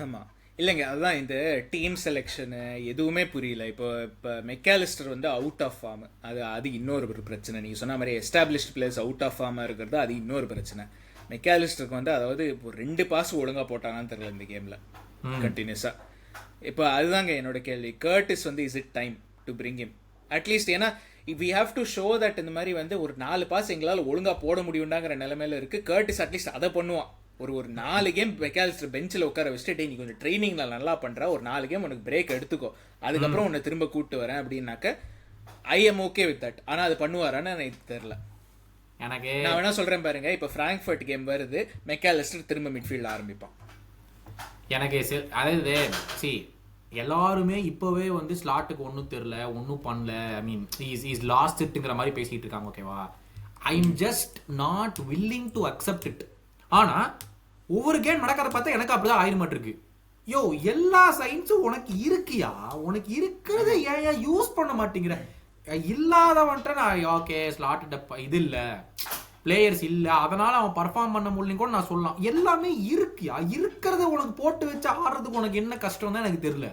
ஆமா, இல்லைங்க, அதுதான் இந்த டீம் செலெக்ஷனு எதுவுமே புரியல. இப்போ மெக்காலிஸ்டர் வந்து அவுட் ஆஃப் ஃபார்ம், அது இன்னொரு ஒரு பிரச்சனை. நீங்கள் சொன்ன மாதிரி எஸ்டாப்ளிஷ்ட் பிளேயர்ஸ் அவுட் ஆஃப் ஃபார்மாக இருக்கிறது அது இன்னொரு பிரச்சனை. மெக்காலிஸ்டருக்கு வந்து அதாவது இப்போ 2 பாஸ் ஒழுங்காக போட்டாங்கன்னு தெரியல இந்த கேமில் கண்டினியூஸாக. இப்போ அதுதாங்க என்னோட கேள்வி. கர்டிஸ் வந்து is it time to bring him at least? ஏன்னா we have to show that இந்த மாதிரி வந்து ஒரு 4 பாஸ் எங்களால் ஒழுங்காக போட முடியுண்டாங்கிற நிலைமையில இருக்குது. கர்டிஸ் அட்லீஸ்ட் அதை பண்ணுவான். ஒரு 4 கேம் மெக்காலிஸ்டர் பெஞ்சில் உட்கார வச்சுட்டு நீ கொஞ்சம் ட்ரைனிங் நல்லா பண்ற, ஒரு 4 கேம் உனக்கு பிரேக் எடுத்துக்கோ, அதுக்கப்புறம் உன்னை திரும்ப கூப்பிட்டு வரேன் அப்படின்னாக்க I am okay with that. ஆனால் அது பண்ணுவாரான்னு எனக்கு தெரியல. எனக்கு நான் வேணா சொல்றேன் பாருங்க, இப்போ ஃப்ராங்க்ஃபர்ட் கேம் வருது, மெக்காலிஸ்டர் திரும்ப மிட்ஃபீல்ட் ஆரம்பிப்பான். எனக்கு அதாவது சி எல்லாருமே இப்போவே வந்து ஸ்லாட்டுக்கு ஒன்றும் தெரில, ஒன்றும் பண்ணல, ஐ மீன் இஸ் லாஸ்ட் இட்டுங்கிற மாதிரி பேசிகிட்டு இருக்காங்க. ஓகேவா? I am just not willing to accept it. ஆனால் ஒவ்வொரு கேம் நடக்கிறத பார்த்தா எனக்கு அப்படிதான் ஆயிரமாட்டிருக்கு. யோ, எல்லா சயின்ஸும் உனக்கு இருக்கியா? உனக்கு இருக்கிறத ஏன் யூஸ் பண்ண மாட்டேங்கிற? இல்லாதவன்ட்ட நான் ஓகே ஸ்லாட் இது இல்லை, பிளேயர்ஸ் இல்லை, அதனால அவன் பர்ஃபார்ம் பண்ண முடியும் கூட நான் சொல்லலாம். எல்லாமே இருக்கியா? இருக்கிறத உனக்கு போட்டு வச்சு ஆடுறதுக்கு உனக்கு என்ன கஷ்டம் தான் எனக்கு தெரியல.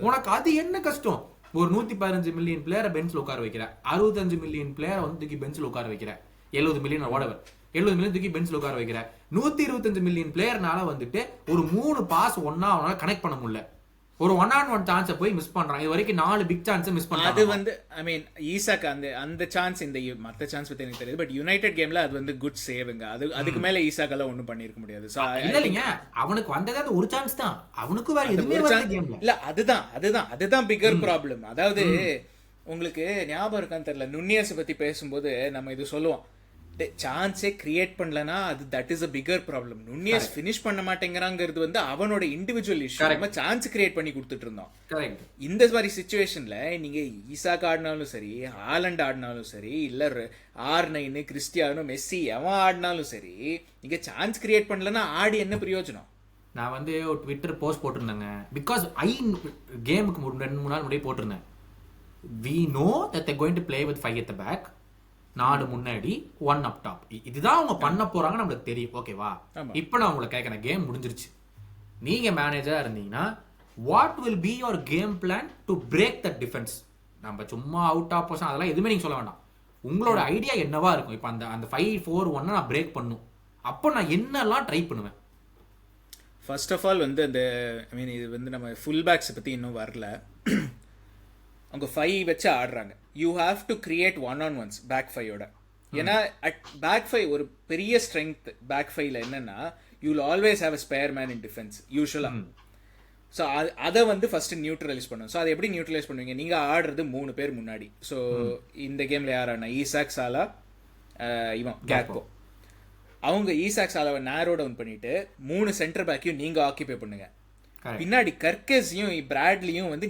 உனக்கு அது என்ன கஷ்டம்? ஒரு 115 மில்லியன் பிளேயரை பெஞ்சில் உட்கார வைக்கிற, 65 மில்லியன் பிளேயரை வந்து தூக்கி பெஞ்சில் உட்கார வைக்கிற, 70 மில்லியன் ஓடவர் 70 மில்லியன் தூக்கி பெஞ்சில் உட்கார வைக்கிற, 125 மில்லியன் பிளேயர்னால வந்துட்டு ஒரு 3 பாஸ் ஒன்னா அவனால கனெக்ட் பண்ண முடியல. ஒரு 1-on-1 சான்ஸை போய் மிஸ் பண்றான். இது வரைக்கும் 4 பிக் சான்ஸ் மிஸ் பண்றான். அது வந்து ஐ மீன் ஈசாக் அந்த சான்ஸ், இந்த மற்ற சான்ஸ் பத்தி எனக்கு தெரியாது, பட் யுனைடெட் கேம்ல அது வந்து குட் சேவுங்க. அதுக்கு மேல ஈசாக்கால ஒன்றும் பண்ணிருக்க முடியாது. இல்லைங்க, அவனுக்கு வந்தது அது ஒரு சான்ஸ் தான், அவனுக்கு வேற எதுவுமே வரல கேம்ல. இல்ல அதுதான் பிகர் ப்ராப்ளம். அதாவது உங்களுக்கு ஞாபகம் இருக்கான்னு தெரியல, நுண்ணியஸ் பத்தி பேசும்போது நம்ம இது சொல்லுவோம், சான்ஸே கிரியேட் பண்ணலனா அது that is a bigger problem. Nunez finish பண்ண மாட்டேங்கிறாங்கிறது வந்து அவனோட இண்டிவிஜுவல் இஷ்யூ. நம்ம சான்ஸ் கிரியேட் பண்ணி கொடுத்துட்டு இருந்தோம். இந்த மாதிரி சிச்சுவேஷன்ல நீங்க ஈசாக் ஆடினாலும் சரி, ஹாலண்ட் ஆடினாலும் சரி, இல்ல R9 கிறிஸ்டியானோ மெஸ்ஸி எவன் ஆடினாலும் சரி, நீங்க சான்ஸ் கிரியேட் பண்ணலன்னா ஆடி என்ன பிரயோஜனம்? நான் வந்து ஒரு ட்விட்டர் போஸ்ட் போட்டிருந்தேங்க, பிகாஸ் கேமுக்கு 2-3 நாள் முன்னாடி போட்டிருந்தேன். we know that they're going to play with 5 at the back, 4 முன்னாடி 1 up top. இதுதான் அவங்க பண்ண போறாங்க நம்மளுக்கு தெரியும். ஓகேவா? இப்போ நான் உங்களை கேட்கறேன், கேம் முடிஞ்சிருச்சு, நீங்க மேனேஜரா இருந்தீங்கன்னா what will be your game plan to break that defence? நம்ம சும்மா அவுட் ஆஃப் பொசிஷன் அதெல்லாம் எதுவுமே நீங்க சொல்ல வேண்டாம். உங்களோட ஐடியா என்னவா இருக்கும்? இப்போ அந்த 5-4-1 நான் பிரேக் பண்ணும், அப்போ நான் என்னெல்லாம் ட்ரை பண்ணுவேன்? ஃபர்ஸ்ட் ஆஃப் ஆல் வந்து அந்த ஐ மீன் இது வந்து நம்ம ஃபுல் பேக்ஸ் பற்றி இன்னும் வரல. அவங்க 5 வச்சு ஆடுறாங்க. You have to create 1-on-1s back 5ஓட. ஏன்னா அட் பேக் 5 ஒரு பெரிய ஸ்ட்ரென்த் பேக் 5ல என்னன்னா, you will always have a spare man in defence யூஸ்வலாக. ஸோ அதை வந்து ஃபர்ஸ்ட் நியூட்ரலைஸ் பண்ணும். ஸோ அதை எப்படி நியூட்ரலைஸ் பண்ணுவீங்க? நீங்கள் ஆடுறது 3 பேர் முன்னாடி. ஸோ இந்த கேமில் யார் ஆடினா? ஈசாக், சாலா, இவன் கேக்போ. அவங்க ஈசாக் சாலாவை நேரோ டவுன் பண்ணிட்டு 3 சென்டர் பேக்கையும் நீங்கள் ஆக்கிபை பண்ணுங்க. பின்னாடி கர்கஸையும் பிராட்லியும் வந்து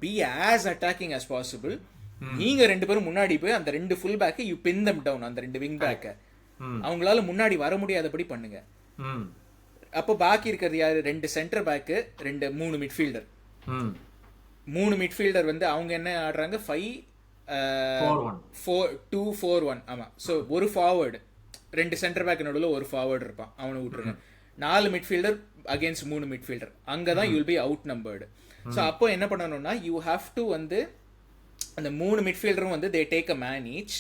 be as attacking as possible. நீங்க 2 பேரும் முன்னாடி போய் அந்த 2 ஃபுல் பேக்கை யூ பின் தம் டவுன், அந்த 2 விங் பேக்கை அவங்களால முன்னாடி வர முடியாதபடி பண்ணுங்க. அப்போ பாக்கி இருக்கிறது யாரு? 2 சென்டர் பேக்கு, 3 மிட்ஃபீல்டர். 3 மிட்ஃபீல்டர் வந்து அவங்க என்ன ஆடுறாங்க? 5-4-2-4-1. ஆமா. ஸோ ஒரு ஃபார்வர்டு, 2 சென்டர் பேக் நடுவில் ஒரு ஃபார்வர்டு இருப்பான், அவனை விட்டுருங்க. 4 மிட்ஃபீல்டர் அகேன்ஸ்ட் 3 மிட்ஃபீல்டர். அங்கதான் you will be out numbered. So அப்போ என்ன பண்ணணும்னா, யூ ஹாவ் டு வந்து அந்த 3 மிட்ஃபீல்டரும் வந்து they take a man each.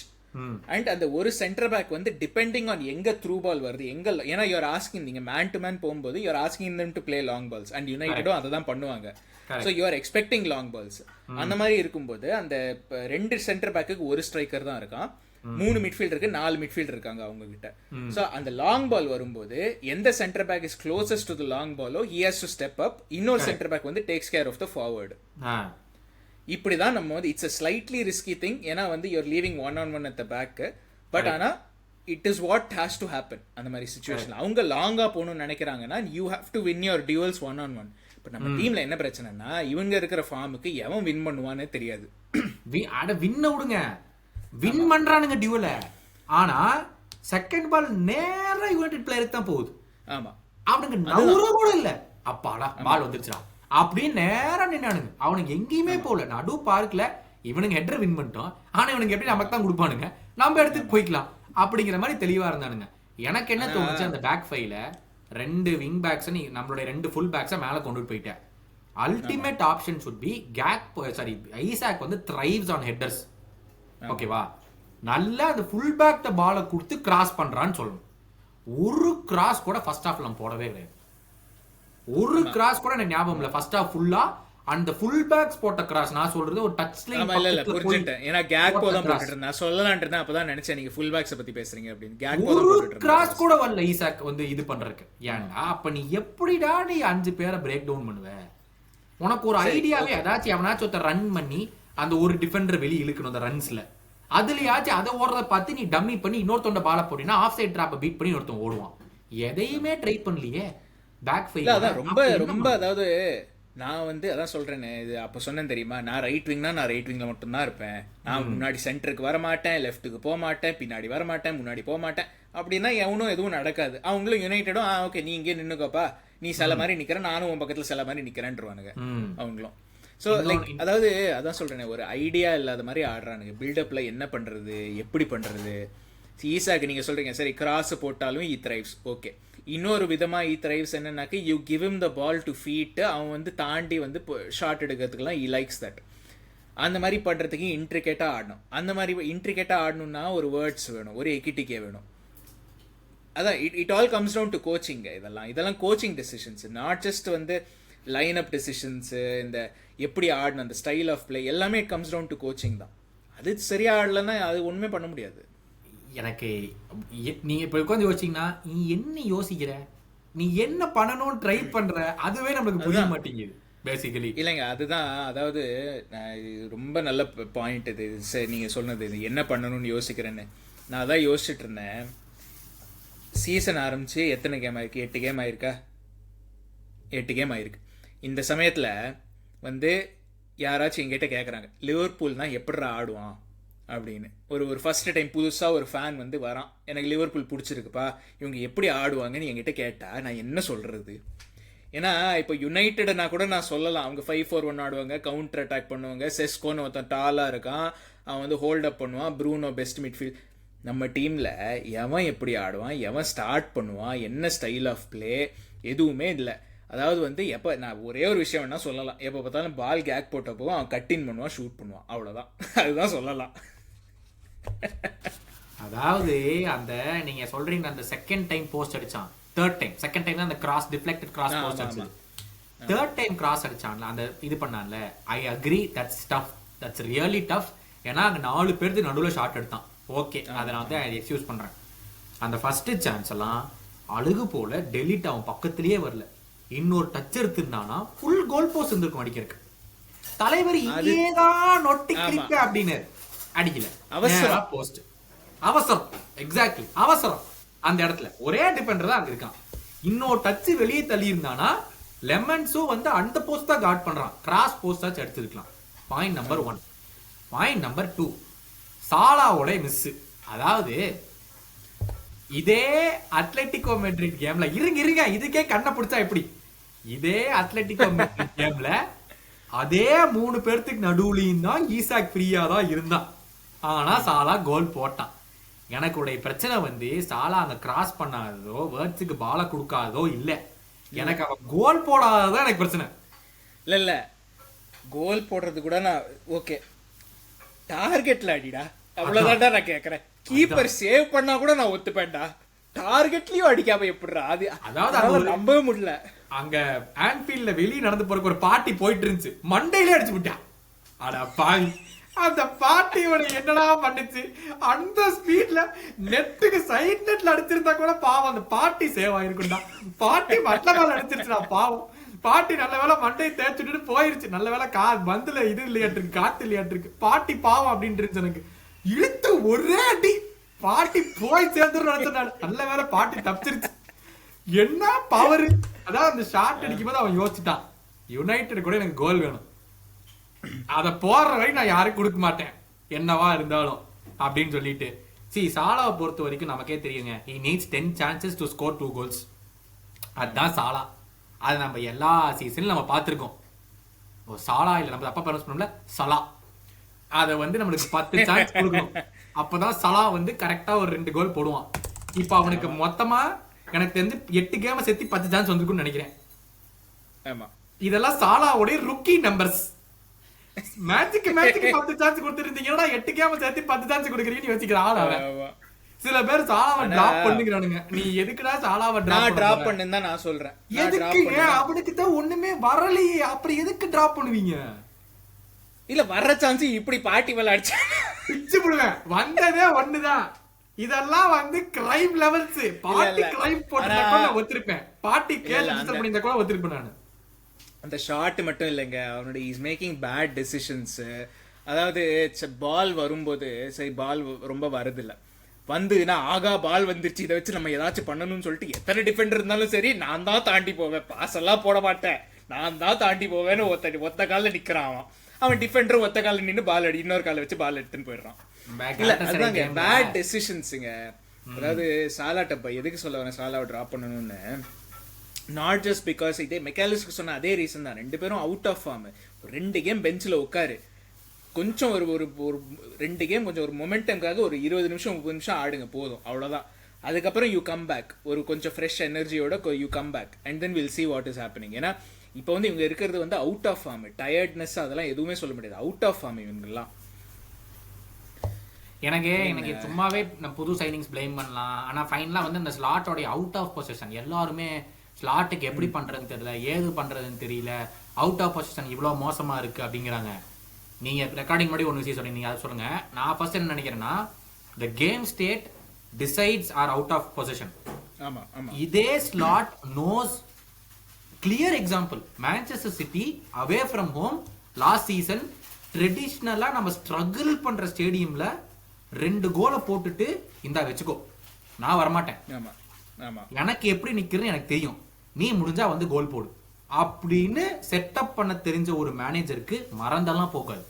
And அந்த ஒரு சென்டர் பேக் வந்து டிபெண்டிங் ஆன் எங்க த்ரூ பால் வருது, எங்க, ஏன்னா யூஆர் ஆஸ்கிங், நீங்க மேன் டு மேன் போகும்போது you're asking them to play long balls and யுனைடெடும் அதை தான் பண்ணுவாங்க. So you're expecting long balls. அந்த மாதிரி இருக்கும்போது அந்த 2 சென்டர் பேக்குக்கு ஒரு ஸ்ட்ரைக்கர் தான் இருக்கான், 3 மிட்ஃபீல்டருக்கு 4 மிட்ஃபீல்டர் இருக்காங்க அவங்க கிட்ட. ஸோ அந்த லாங் பால் வரும்போது எந்த centre back is closest to the long பாலோ he has to step up. இன்னொரு சென்டர் பேக் வந்து takes care of the forward. இப்படிதான் நம்ம வந்து it's a slightly risky thing. ஏன்னா வந்து you're leaving 1-on-1 at the back. But ஆனா it is what has to happen. அந்த மாதிரி சுச்சுவேஷன் அவங்க லாங்கா போகணும்னு நினைக்கிறாங்கன்னா you have to win your duels 1-on-1. இப்போ நம்ம டீம்ல என்ன பிரச்சனைனா இவங்க இருக்கிற ஃபார்முக்கு எவன் வின் பண்ணுவானே தெரியாது. வின்ன விடுங்க, வின் பண்றானுங்க டியூவல, ஆனா செகண்ட் பால் நேரா யுனைடெட் பிளேயருக்கு தான் போகுது. ஆமா, அவனுக்கு நவுற கூட இல்ல, அப்பாடா பால் வந்துருச்சா அப்படின்னு நேரா நின்னானுங்க. அவனுக்கு எங்கேயுமே போகல. நடு பார்க்ல இவனுங்க ஹெட்டர் வின் பண்ணிட்டோம், ஆனா இவனுக்கு எப்படி நமக்கு தான் கொடுப்பானுங்க, நம்ம இடத்துக்கு போய்க்கலாம் அப்படிங்கிற மாதிரி தெளிவா இருந்தானுங்க. எனக்கு என்ன தோணுச்சு, அந்த பேக் ஃபைல 2 விங் பேக்ஸ் நம்மளுடைய 2 ஃபுல் பேக்ஸை மேல கொண்டு போயிட்டேன். Ultimate option should be Isaac வந்து thrives on headers. ஓகேவா, நல்லா அந்த ஃபுல் பேக் பாலை கொடுத்து கிராஸ் பண்றான்னு சொல்லணும். ஒரு கிராஸ் கூட ஃபர்ஸ்ட் ஹாஃப்ல நம்ம போடவே கிடையாது. ஒரு கிராஸ் கூட எனக்கு ஞாபகம் இல்ல ஃபர்ஸ்ட் ஹாஃப் ஃபுல்லா. அந்த ஃபுல் பேக்ஸ் போட்ட கிராஸ் நான் சொல்றது ஒரு டச் லைன். இல்ல புரிஞ்சிட்டேன். ஏனா கேக்போ தான் போட்டுட்டு நான் சொல்லலாம்னு இருந்தேன். அப்பதான் நினைச்சேன் நீங்க ஃபுல் பேக்ஸ் பத்தி பேசுறீங்க அப்படின்னு. கேக்போ தான் போட்டுட்டு கிராஸ் கூட வரல ஈசாக் வந்து இது பண்றதுக்கு. ஏன்னா அப்ப நீ எப்படிடா நீ 5 பேரை பிரேக் டவுன் பண்ணுவ? உனக்கு ஒரு ஐடியாவே ஏதாச்சும் எவனாச்சும் ஒருத்தர் ரன் பண்ணி அந்த ஒரு டிஃபெண்டர் வெளியே இழுக்கணும் அந்த ரன்ஸ்ல. அதுலயாச்சும் அதை ஓடுறத பார்த்து நீ டம்மி பண்ணி இன்னொருத்தோட பால போட்டீங்கன்னா ஆஃப் சைட் டிராப்பை பீட் பண்ணி ஒருத்தன் ஓடுவான். எதையுமே ட்ரை பண்ணலையே பேக் ஃபைல். அதான் ரொம்ப ரொம்ப அதாவது நான் வந்து அதான் சொல்றேன்னு, இது அப்போ சொன்னேன் தெரியுமா, நான் ரைட் விங்னா நான் ரைட் விங்ல மட்டும்தான் இருப்பேன். நான் முன்னாடி சென்டருக்கு வர மாட்டேன், லெஃப்ட்டுக்கு போக மாட்டேன், பின்னாடி வர மாட்டேன், முன்னாடி போக மாட்டேன். அப்படின்னா எவனும் எதுவும் நடக்காது. அவங்களும் யுனைடெடும் ஓகே நீ இங்கே நின்னுக்கோப்பா, நீ சில மாதிரி நிக்கிறேன், நானும் உன் பக்கத்துல சில மாதிரி நிக்கிறேன்ருவானுங்க அவங்களும். ஸோ லைக் அதாவது அதான் சொல்றேன், ஒரு ஐடியா இல்லாத மாதிரி ஆடுறானுங்க. பில்டப்ல என்ன பண்றது, எப்படி பண்றது. ஈசாக்கு நீங்க சொல்றீங்க சரி கிராஸ் போட்டாலும் ஈ த்ரைவ்ஸ், ஓகே. இன்னொரு விதமா ஈ த்ரைவ்ஸ் என்னன்னாக்க you give him the ball to feet, அவன் வந்து தாண்டி வந்து ஷாட் எடுக்கிறதுக்குலாம் ஈ லைக்ஸ் தட். அந்த மாதிரி பண்றதுக்கு இன்ட்ரிகேட்டா ஆடணும். அந்த மாதிரி இன்ட்ரிகேட்டா ஆடணும்னா ஒரு வேர்ட்ஸ் வேணும், ஒரு எக்கிட்டிக்கே வேணும். அதான் it all comes down to coaching. இதெல்லாம் கோச்சிங் டெசிஷன்ஸ், நாட் ஜஸ்ட் வந்து லைன் அப் டெசிஷன்ஸு, இந்த எப்படி ஆடணும் அந்த ஸ்டைல் ஆஃப் பிளே எல்லாமே it comes down to coaching தான். அது சரியா ஆடலன்னா அது ஒண்ணுமே பண்ண முடியாது. எனக்கு நீங்க இப்ப உட்காந்து யோசிச்சீங்கன்னா நீ என்ன யோசிக்கிற, நீ என்ன பண்ணணும்னு ட்ரை பண்ற, அதுவே நம்மளுக்கு புரிய மாட்டேங்குது பேசிக்கலி. இல்லைங்க அதுதான், அதாவது ரொம்ப நல்ல பாயிண்ட் இது. சரி நீங்க சொன்னது இது என்ன பண்ணணும்னு யோசிக்கிறேன்னு நான் அதான் யோசிச்சுட்டு இருந்தேன். சீசன் ஆரம்பிச்சு எத்தனை கேம் ஆயிருக்கு? 8 கேம் ஆயிருக்கா? 8 கேம் ஆயிருக்கு. இந்த சமயத்தில் வந்து யாராச்சும் எங்கிட்ட கேட்குறாங்க லிவர்பூல்னா எப்படிரா ஆடுவான் அப்படின்னு. ஒரு ஃபர்ஸ்ட் டைம் புதுசாக ஒரு ஃபேன் வந்து வரான், எனக்கு லிவர்பூல் பிடிச்சிருக்குப்பா, இவங்க எப்படி ஆடுவாங்கன்னு என்கிட்ட கேட்டால் நான் என்ன சொல்கிறது? ஏன்னா இப்போ யுனைடெட்னா கூட நான் சொல்லலாம், அவங்க 5-4-1 ஆடுவாங்க, கவுண்டர் அட்டாக் பண்ணுவாங்க, செஸ்கோன்னு ஒருத்தன் டாலாக இருக்கான், அவன் வந்து ஹோல்ட் அப் பண்ணுவான், ப்ரூனோ பெஸ்ட் மிட்ஃபீல்ட். நம்ம டீமில் எவன் எப்படி ஆடுவான், எவன் ஸ்டார்ட் பண்ணுவான், என்ன ஸ்டைல் ஆஃப் பிளே, எதுவுமே இல்லை. அதாவது வந்து எப்போ நான் ஒரே ஒரு விஷயம் வேணா சொல்லலாம், எப்போ பார்த்தாலும் பால் கேக் போட்டப்போ அவன் கட்டின் பண்ணுவான், ஷூட் பண்ணுவான், அவ்வளோதான். அதுதான் சொல்லலாம். அதாவது அந்த நீங்க சொல்றீங்க அந்த செகண்ட் டைம் போஸ்ட் அடிச்சான், தேர்ட் டைம் செகண்ட் டைம் அந்த கிராஸ் டிஃப்ளெக்டட் கிராஸ் போஸ்ட் அடிச்சான், தேர்ட் டைம் கிராஸ் அடிச்சான்ல அந்த இது பண்ணான்ல. I agree, that's tough, that's really tough. ஏன்னா அங்க 4 பேருக்கு நடுவில் ஷாட் எடுத்தான், ஓகே அதை நான் வந்து எக்ஸ்கியூஸ் பண்றேன். அந்த ஃபர்ஸ்ட் சான்ஸ் எல்லாம் அழுகு போல டெலிட் அவன் பக்கத்திலேயே வரல. இன்னொரு டச் எடுத்துருந்தானா ஃபுல் கோல் போஸ்ட் இருந்திருக்கும் அடிக்கிறதுக்கு. தலைவர் இங்கேதான் நொட்டிக்கு அப்படின்னு அடிக்கல, அவசரம் போஸ்ட், அவசரம், எக்ஸாக்ட்லி அவசரம். அந்த இடத்துல ஒரே டிஃபெண்டர் தான் அங்க இருக்கான். இன்னொரு டச் வெளியே தள்ளி இருந்தானா லெமன்ஸும் வந்து அந்த போஸ்ட் தான் கார்ட் பண்றான், கிராஸ் போஸ்ட் ஆச்சு எடுத்துருக்கலாம். Point number 1. பாயிண்ட் நம்பர் 2, சாலாவோட மிஸ். அதாவது இதே அத்லெட்டிகோ மெட்ரிட் கேம்ல இருங்க இதுக்கே கண்ணை பிடிச்சா எப்படி, இதே அத்லெட்டிகோ மெட்ரிட் கேம்ல அதே 3 பேர்த்துக்கு நடுவுலையும் தான் ஈசாக் ஃப்ரீயா தான் இருந்தான், ஆனா சாலா கோல் போட்டான். எனக்கு உடைய பிரச்சனை வந்து சாலா அங்க கிராஸ் பண்ணாததோ வேர்ட்ஸுக்கு பாலை கொடுக்காததோ இல்ல, எனக்கு அவன் கோல் போடாததான் எனக்கு பிரச்சனை. இல்ல கோல் போடுறது கூட நான் ஓகே, டார்கெட்ல அடிடா அவ்வளவுதான்டா நான் கேக்குறேன். கீப்பர் சேவ் பண்ணா கூட நான் ஒத்துப்பேன்டா, டார்கெட்லயும் அடிக்காம எப்படிடா அது? அதாவது நம்பவே முடியல. அங்க ஆன்ஃபீல்ட்ல வெளியே நடந்து போறக்கு ஒரு பார்ட்டி போயிட்டு இருந்துச்சு, மண்டையிலே அடிச்சு விட்டான். அட பாவி, அந்த பார்ட்டியோட என்னடா பண்ணுச்சு, அந்த ஸ்பீட்ல நெட்டுக்கு சைட் நெட்ல அடிச்சிருந்தா கூட பாவம் அந்த பார்ட்டி சேவ் ஆயிருக்கும்டா. பார்ட்டி மட்டமால அடிச்சிருச்சுடா பாவம். பாட்டி நல்ல வேலை மண்டையை தேய்ச்சிட்டு போயிருச்சு. நல்ல வேலை பந்துல இது இல்லையாட்டிருக்கு, காத்து இல்லையாட்டிருக்கு. பாட்டி பாவம் அப்படின்னு இருந்துச்சு எனக்கு. இழுத்து ஒரே அடி, பாட்டி போய் சேர்ந்துடும் நினைச்சேன். நல்ல வேலை பாட்டி தப்பிச்சிருச்சு. என்ன பவர்! அதான் அந்த ஷாட் அடிக்கும் போது அவன் யோசிச்சுட்டான், யுனைடெட் கூட எனக்கு கோல் வேணும், அத போற வரைக்கும் நான் யாருக்கும் கொடுக்க மாட்டேன் என்னவா இருந்தாலும் அப்படின்னு சொல்லிட்டு. சாலாவை பொறுத்த வரைக்கும் நமக்கே தெரியுங்க, he needs 10 chances to score 2 goals. அதுதான் சாலா. அது நம்ம எல்லா சீசன்ல நம்ம பார்த்திருக்கோம். சாலா இல்ல, நம்ம தப்பா ப்ரொனவுன்ஸ் பண்ணோம்ல, சலா. அத வந்து நம்மளுக்கு 10 சான்ஸ் கொடுக்கணும். அப்பதான் சலா வந்து கரெக்டா ஒரு 2 கோல் போடுவான். இப்ப அவனுக்கு மொத்தமா எனக்கு தெரிஞ்சு 8 கேம் சேர்த்து 10 சான்ஸ் வந்திருக்கும்னு நினைக்கிறேன். ஆமா, இதெல்லாம் சாலாவுடைய ருக்கி நம்பர்ஸ். மேட்சுக்கு 10 சான்ஸ் கொடுத்திருந்தீங்கன்னா 8 கேம் சேர்த்து 10 சான்ஸ் கொடுக்குறீங்கன்னு யோசிக்கிறான் அவன். சில பேர் சாலாவை டிராப் பண்ணுகிறானுங்க. நீ எதுக்குடா சாலாவை டிராப் பண்ணுன்னு தான் நான் சொல்றேன். எதுக்குங்க? அவனுக்கு தான் ஒண்ணுமே வரலையே, அப்புறம் எதுக்கு டிராப் பண்ணுவீங்க? இல்ல, வர்ற சான்ஸ் இப்படி பாட்டி விளையாடுச்சு பிச்சு போடுவேன். வந்ததே ஒண்ணுதான். இதெல்லாம் வந்து கிரைம் லெவல்ஸ். பாட்டி கிரைம் போட்டா ஒத்துருப்பேன், பாட்டி கேஸ் ரிஜிஸ்டர் பண்ணிருந்தா கூட ஒத்துருப்பேன் நான். அந்த ஷாட் மட்டும் இல்லைங்க, அவனுடைய இஸ் மேக்கிங் பேட் டெசிஷன்ஸ். அதாவது பால் வரும்போது, சரி பால் ரொம்ப வருதில்ல, வந்துன்னா ஆகா பால் வந்துருச்சு, இதை வச்சு நம்ம ஏதாச்சும் பண்ணணும்னு சொல்லிட்டு எத்தனை டிஃபெண்டர் இருந்தாலும் சரி நான் தான் தாண்டி போவேன், பாஸ் எல்லாம் போட மாட்டேன், நான் தான் தாண்டி போவேன்னு ஒத்த காலில் நிக்கிறான் அவன். அவன் டிஃபெண்டர் ஒத்த காலில் நின்று பால் அடி, இன்னொரு காலை வச்சு பால் எடுத்துன்னு போயிடுறான். இல்ல அதுதாங்க பேட் டெசிஷன்ஸுங்க. அதாவது சாலாட்டப்பா எதுக்கு சொல்ல வரேன் சாலாவை ட்ராப் பண்ணணும்னு, நாட் ஜஸ்ட் பிகாஸ் இதே மெக்காலிஸ்க்கு சொன்ன அதே ரீசன் தான். 2 பேரும் அவுட் ஆஃப் ஃபார்ம். 2 கேம் பெஞ்சில் உட்காரு, கொஞ்சம் ஒரு ஒரு 2 கேம் கொஞ்சம் ஒரு மொமெண்டம்காக ஒரு 20 நிமிஷம் 30 நிமிஷம் ஆடுங்க போதும், அவ்வளோதான். அதுக்கப்புறம் யூ கம் பேக், ஒரு கொஞ்சம் ஃப்ரெஷ் எனர்ஜியோட you come back and then will see what is happening. ஏன்னா இப்போ வந்து இவங்க இருக்கிறது வந்து அவுட் ஆஃப் ஃபார்ம், டயர்ட்னஸ் அதெல்லாம் எதுவுமே சொல்ல முடியாது, அவுட் ஆஃப் ஃபார்ம் இவங்கெல்லாம். எனக்கு சும்மாவே நம்ம புது சைனிங்ஸ் பிளேம் பண்ணலாம். ஆனா ஃபைனலா வந்து இந்த ஸ்லாட்டோடைய அவுட் ஆஃப் பொசிஷன், எல்லாருமே ஸ்லாட்டுக்கு எப்படி பண்றதுன்னு தெரியல, ஏது பண்றதுன்னு தெரியல, அவுட் ஆஃப் பொசிஷன் இவ்வளவு மோசமா இருக்கு அப்படிங்கிறாங்க. நீங்க ரெக்கார்டிங் முன்னாடி ஒரு விஷயம் சொன்னீங்க, அதை சொல்லுங்க. நான் ஃபர்ஸ்ட் என்ன நினைக்கிறேன்னா, the game state decides our out of possession. ஆமா ஆமா, இதே Slot knows clear example. Manchester City away from home last season ட்ரெடிஷ்னலா நம்ம ஸ்ட்ரகிள் பண்ற ஸ்டேடியம்ல 2 கோலை போட்டுட்டு இந்தா வச்சுக்கோ, நான் வரமாட்டேன், ஆமா ஆமா, எனக்கு எப்படி நிக்கிறேன்னு எனக்கு தெரியும், நீ முடிஞ்சா வந்து கோல் போடு அப்படின்னு செட்டப் பண்ண தெரிஞ்ச ஒரு மேனேஜருக்கு மறந்தெல்லாம் போகாது.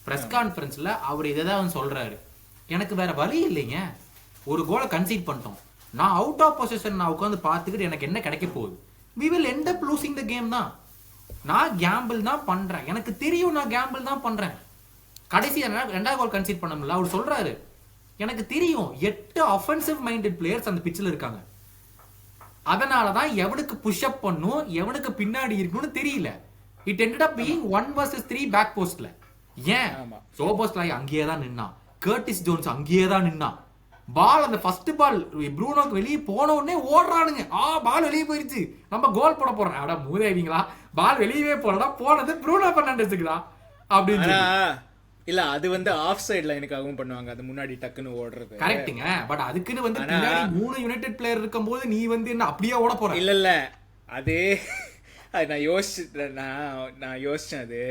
பிரஸ் கான்ஃபரன்ஸ்ல அவர் இதைதான் சொல்றாரு, எனக்கு வேற வழி இல்லைங்க, ஒரு கோலை கன்சீட் பண்ணிட்டோம், நான் அவுட் ஆஃப் பொசிஷன் நான் உட்காந்து பார்த்துக்கிட்டு எனக்கு என்ன கிடைக்க போகுது, we will end up losing the game தான். நான் கேம்பிள் தான் பண்றேன், எனக்கு தெரியும் நான் கேம்பிள் தான் பண்றேன். கடைசி 2வது கோல் கன்சீட் பண்ண முடியல, அவர் சொல்றாரு எனக்கு தெரியும் 8 அஃபென்சிவ் மைண்டட் பிளேயர்ஸ் அந்த பிட்ச்ல இருக்காங்க, அதனாலதான் எவனுக்கு புஷ் அப் பண்ணும் எவனுக்கு பின்னாடி இருக்குன்னு தெரியல. இட் ended up being 1 versus 3 back போஸ்ட்ல. ஏன் சோபோஸ்லாய் அங்கேயே தான் நின்னான், கர்டிஸ் ஜோன்ஸ் அங்கேயே தான் நின்னான். பால் அந்த ஃபர்ஸ்ட் பால் ப்ரூனோக்கு வெளியே போன உடனே ஓடுறானுங்க, பால் வெளியே போயிருச்சு, நம்ம கோல் போட போறோம். அடா மூதேவிங்களா, பால் வெளியவே போறடா, போனது ப்ரூனோ பெர்னாண்டஸுக்குடா அப்படின்னு. இல்ல அது வந்து ஆஃப் சைடு லைனுக்காகவும் பண்ணுவாங்க, அது முன்னாடி டக்குன்னு ஓடுறது கரெக்ட்டுங்க. பட் அதுக்குன்னு வந்து பின்னாடி 3 யுனைடெட் பிளேயர் இருக்கும்போது நீ வந்து என்ன அப்படியே ஓட போற? இல்ல அதே நான் யோசிச்சேன் அது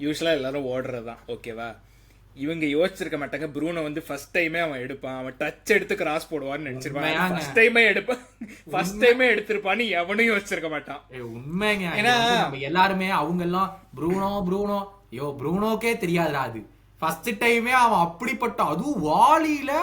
யூஸ்வலா எல்லாரும் ஓடுறதுதான், ஓகேவா? இவங்க யோசிச்சிருக்க மாட்டாங்க, ப்ரூனோ வந்து ஃபர்ஸ்ட் டைமே அவன் எடுப்பான், அவன் டச் எடுத்து கிராஸ் போடுவான்னு நினைச்சிருப்பான், ஃபர்ஸ்ட் டைமே எடுத்திருப்பான்னு எவனும் யோசிச்சிருக்க மாட்டான். உண்மைங்க, ஏன்னா நம்ம எல்லாருமே அவங்க எல்லாம் ப்ரூனோ ஐயோ ப்ரூனோக்கே தெரியாதுடா, அது ஃபர்ஸ்ட் டைமே அவன் அப்படிப்பட்ட, அதுவும் வாலியில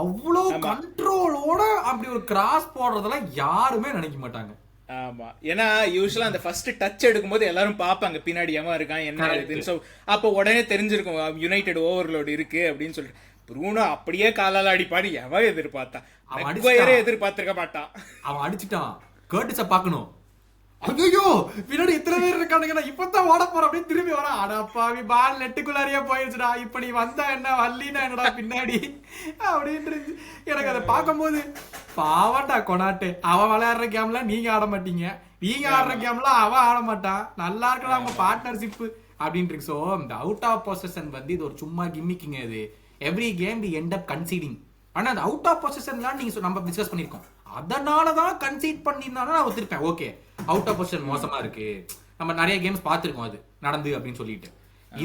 அவ்வளவு கண்ட்ரோலோட அப்படி ஒரு கிராஸ் போடுறதெல்லாம் யாருமே நினைக்க மாட்டாங்க. ஆமா, ஏன்னா யூஸ்வலா அந்த ஃபர்ஸ்ட் டச் எடுக்கும்போது எல்லாரும் பாப்பாங்க பின்னாடி எவன் இருக்கான் என்ன இருக்குன்னு. சோ அப்போ உடனே தெரிஞ்சிருக்கும் யுனைடெட் ஓவர்லோட் இருக்கு அப்படின்னு சொல்லிட்டு. ப்ரூனோ அப்படியே காலால அடிப்பாடி எவன் எதிர்பார்த்தான், அவன் எதிர்பார்த்திருக்க மாட்டான், அவன் அடிச்சுட்டான். கர்டிஸ பாக்கணும், ஐயோ பின்னாடி இத்தனை பேர் இருக்கானுங்க, இப்பதான் ஓட போற அப்படின்னு திரும்பி வர, அடப்பாவி பால் நெட்டுக்குள்ளாரியா போயிருச்சுடா, இப்ப நீ வந்தா என்ன வல்லினா என்னடா பின்னாடி அப்படின்னு எனக்கு அதை பார்க்கும்போது பாவண்டா கொண்டாட்டு. அவன் விளையாடுற கேம்ல நீங்க ஆட மாட்டீங்க, நீங்க ஆடுற கேம்ல அவன் ஆட மாட்டான், நல்லா இருக்கா அவங்க பார்ட்னர்ஷிப் அப்படின்ட்டு. சோ இந்த அவுட் ஆஃப் பொசிஷன் வந்து இது ஒரு சும்மா கிம்மிக்கிங்க. இது every game we end up conceding. ஆனா அந்த அவுட் ஆஃப் பொசிஷன்லாம் நீங்க நம்ம டிஸ்கஸ் பண்ணிருக்கோம், அதனாலதான் கன்சீட் பண்ணிருந்தாலும் நான் ஒத்துருப்பேன், ஓகே. அவுட் ஆஃப் பொசிஷன் மோசமா இருக்கு, நம்ம நிறைய கேம்ஸ் பார்த்திருக்கோம் அது நடந்து அப்படின்னு சொல்லிட்டு.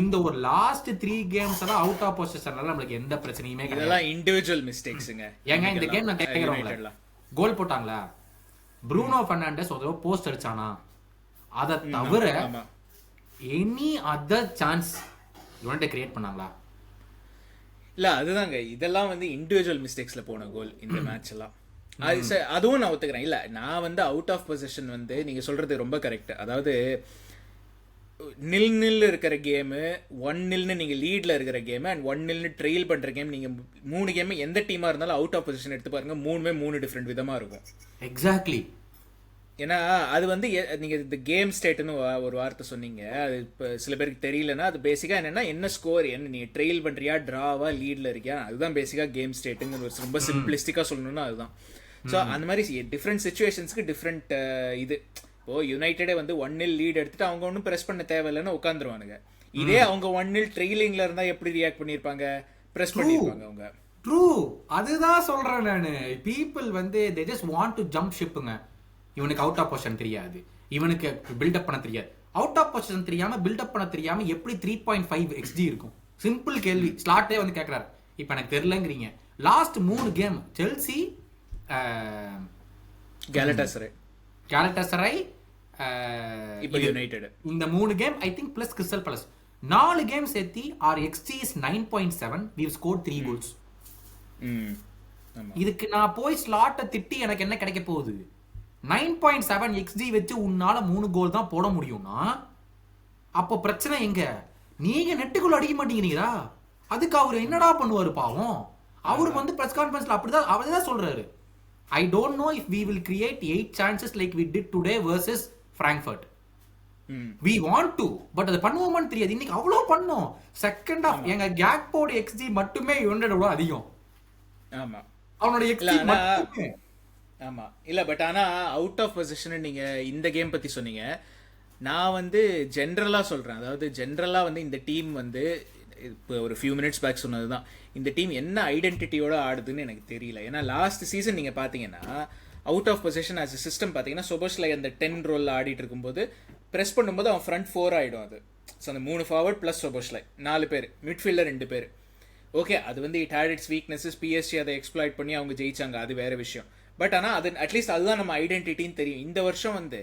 இந்த ஒரு லாஸ்ட் 3 கேம்ஸ் எல்லாம் அவுட் ஆஃப் பொசிஷன்ல நம்மளுக்கு எந்த பிரச்சனையுமே கிடையாது. இதெல்லாம் இண்டிவிஜுவல் மிஸ்டேக்ஸ்ங்க. ஏங்க இந்த கேம் நான் கேக்குறேன், கோல் போட்டாங்களா, ப்ரூனோ பெர்னாண்டஸ் ஒரு போஸ்ட் அடிச்சானா, அதை தவிர any other chance United create பண்ணாங்களா? இல்ல அதுதாங்க, இதெல்லாம் வந்து இண்டிவிஜுவல் மிஸ்டேக்ஸ்ல போன கோல் இந்த மேட்ச் எல்லாம். அதுவும் நான் ஒத்துக்கிறேன். இல்ல நான் வந்து அவுட் ஆஃப் பொசிஷன் வந்து நீங்க சொல்றது ரொம்ப கரெக்ட். அதாவது 0-0 இருக்கிற கேமு, 1-0 நீங்க லீட்ல இருக்கிற கேமு அண்ட் 1-0 ட்ரெயில் பண்ற கேம், நீங்க 3 கேம் எந்த டீமா இருந்தாலும் அவுட் ஆஃப் பொசிஷன் எடுத்து பாருங்க, 3 டிஃப்ரெண்ட் விதமா இருக்கும். எக்ஸாக்ட்லி. ஏன்னா அது வந்து நீங்க இந்த கேம் ஸ்டேட்னு ஒரு வார்த்தை சொன்னீங்க, அது இப்போ சில பேருக்கு தெரியலன்னா அது பேசிக்கா என்னன்னா என்ன ஸ்கோர், என்ன நீங்க ட்ரெயில் பண்றியா, டிராவா, லீட்ல இருக்கியா, அதுதான் பேசிக்கா கேம் ஸ்டேட்டுங்க. ரொம்ப சிம்பிளிஸ்டிக்கா சொல்லணும்னா அதுதான். ஸோ அந்த மாதிரி டிஃப்ரெண்ட் சுச்சுவேஷன்ஸ்க்கு டிஃப்ரெண்ட் இது. இப்போ யுனைடெடே வந்து 1-0 லீட் எடுத்துட்டு அவங்க ஒன்றும் ப்ரெஸ் பண்ண தேவையில்லைன்னு உட்காந்துருவானுங்க. இதே அவங்க 1-0 ட்ரெயிலிங்ல இருந்தா எப்படி ரியாக்ட் பண்ணிருப்பாங்க, ப்ரெஸ் பண்ணிருப்பாங்க அவங்க. ட்ரூ, அதுதான் சொல்றேன் நானு. பீப்புள் வந்து they just want to jump shipங்க. இவனுக்கு அவுட் ஆஃப் பொசிஷன் தெரியாது, இவனுக்கு பில்டப் பண்ண தெரியாது. அவுட் ஆஃப் பொசிஷன் தெரியாம பில்டப் பண்ண தெரியாம எப்படி 3.5 XG இருக்கும்? சிம்பிள் கேள்வி. ஸ்லாட்டே வந்து கேட்கறாரு, இப்போ எனக்கு தெரியலங்கிறீங்க. லாஸ்ட் 3 கேம் செல்சி, கேலட்டாசரை, இப்போ யுனைடெட், இந்த 3 game I think plus crystal palace 4 game சேர்த்தி our XG is 9.7, we have scored 3 goals. இதுக்கு நான் போய் ஸ்லாட்டை திட்டி எனக்கு என்ன கிடைக்க போகுது? 9.7 XG வச்சு உன்னால 3 கோல் தான் போட முடியும்னா அப்போ பிரச்சனை எங்க? நீங்க நெட்டுக்குள்ள அடிக்க மாட்டேங்கிறீங்களா? அதுக்கு அவர் என்னடா பண்ணுவாரு பாவம்? அவரு வந்து பிரஸ் கான்ஃபரன்ஸ்ல அப்படிதான் அவர்தான் சொல்றாரு, I don't know if we will create 8 chances like we did today versus Frankfurt. We want to, but அது பண்ணுவோமான்னு தெரியாது. இன்னைக்கு அவ்வளோ பண்ணோம். செகண்ட் ஹாஃப் எங்க கேக்போட XG மட்டுமே 100 விட அதிகம். ஆமா, அவனோட XG மட்டுமே. ஆமா இல்ல, பட் ஆனா அவுட் ஆஃப் பொசிஷன் நீங்க இந்த கேம் பத்தி சொன்னீங்க. நான் வந்து ஜென்ரலா சொல்றேன். அதாவது ஜென்ரலா வந்து இந்த டீம் வந்து இப்போ ஒரு ஃபியூ மினிட்ஸ் பேக் சொன்னதுதான், இந்த டீம் என்ன ஐடென்டிட்டியோட ஆடுதுன்னு எனக்கு தெரியல. ஏன்னா லாஸ்ட் சீசன் நீங்க பாத்தீங்கன்னா out of position as system பாத்தீங்கன்னா சொபோஸ்லை அந்த 10 ரோல்ல ஆடிட்டு இருக்கும்போது ப்ரெஸ் பண்ணும்போது அவன் ஃப்ரண்ட் 4 ஆயிடும். அது ஸோ அந்த 3 ஃபார்வர்ட் பிளஸ் சொபோஸ்லை 4 பேர், மிட்ஃபீல்டர் 2 பேர். ஓகே, அது வந்து it had its weaknesses. PSG அதை எக்ஸ்ப்ளாய்ட் பண்ணி அவங்க ஜெயிச்சாங்க, அது வேற விஷயம். பட் ஆனால் அது அட்லீஸ்ட் அதுதான் நம்ம ஐடென்டிட்டின்னு தெரியும். இந்த வருஷம் வந்து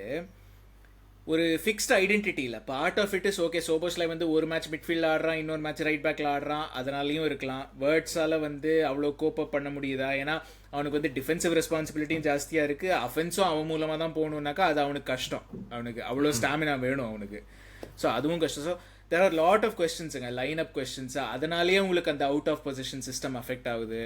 ஒரு ஃபிக்ஸ்ட் ஐடென்டிட்டி இல்லை. Part of it is okay, Szoboszlai வந்து ஒரு மேட்ச் மிட்ஃபீல்டில் ஆடுறான், இன்னொரு மேட்ச் ரைட் பேக்கில் ஆடுறான், அதனாலையும் இருக்கலாம். வேர்ட்ஸால் வந்து அவ்வளோ கோப் அப் பண்ண முடியுதா? ஏன்னா அவனுக்கு வந்து டிஃபென்சிவ் ரெஸ்பான்சிபிலிட்டியும் ஜாஸ்தியாக இருக்குது, அஃபென்ஸும் அவன் மூலமாக தான் போகணுன்னாக்கா அது அவனுக்கு கஷ்டம். அவனுக்கு அவ்வளோ ஸ்டாமினா வேணும் அவனுக்கு. ஸோ அதுவும் கஷ்டம். So there are lot of கொஸ்டின்ஸுங்க, லைன் அப் கொஸ்டின்ஸு. அதனாலேயே உங்களுக்கு அந்த out of position system affect ஆகுது.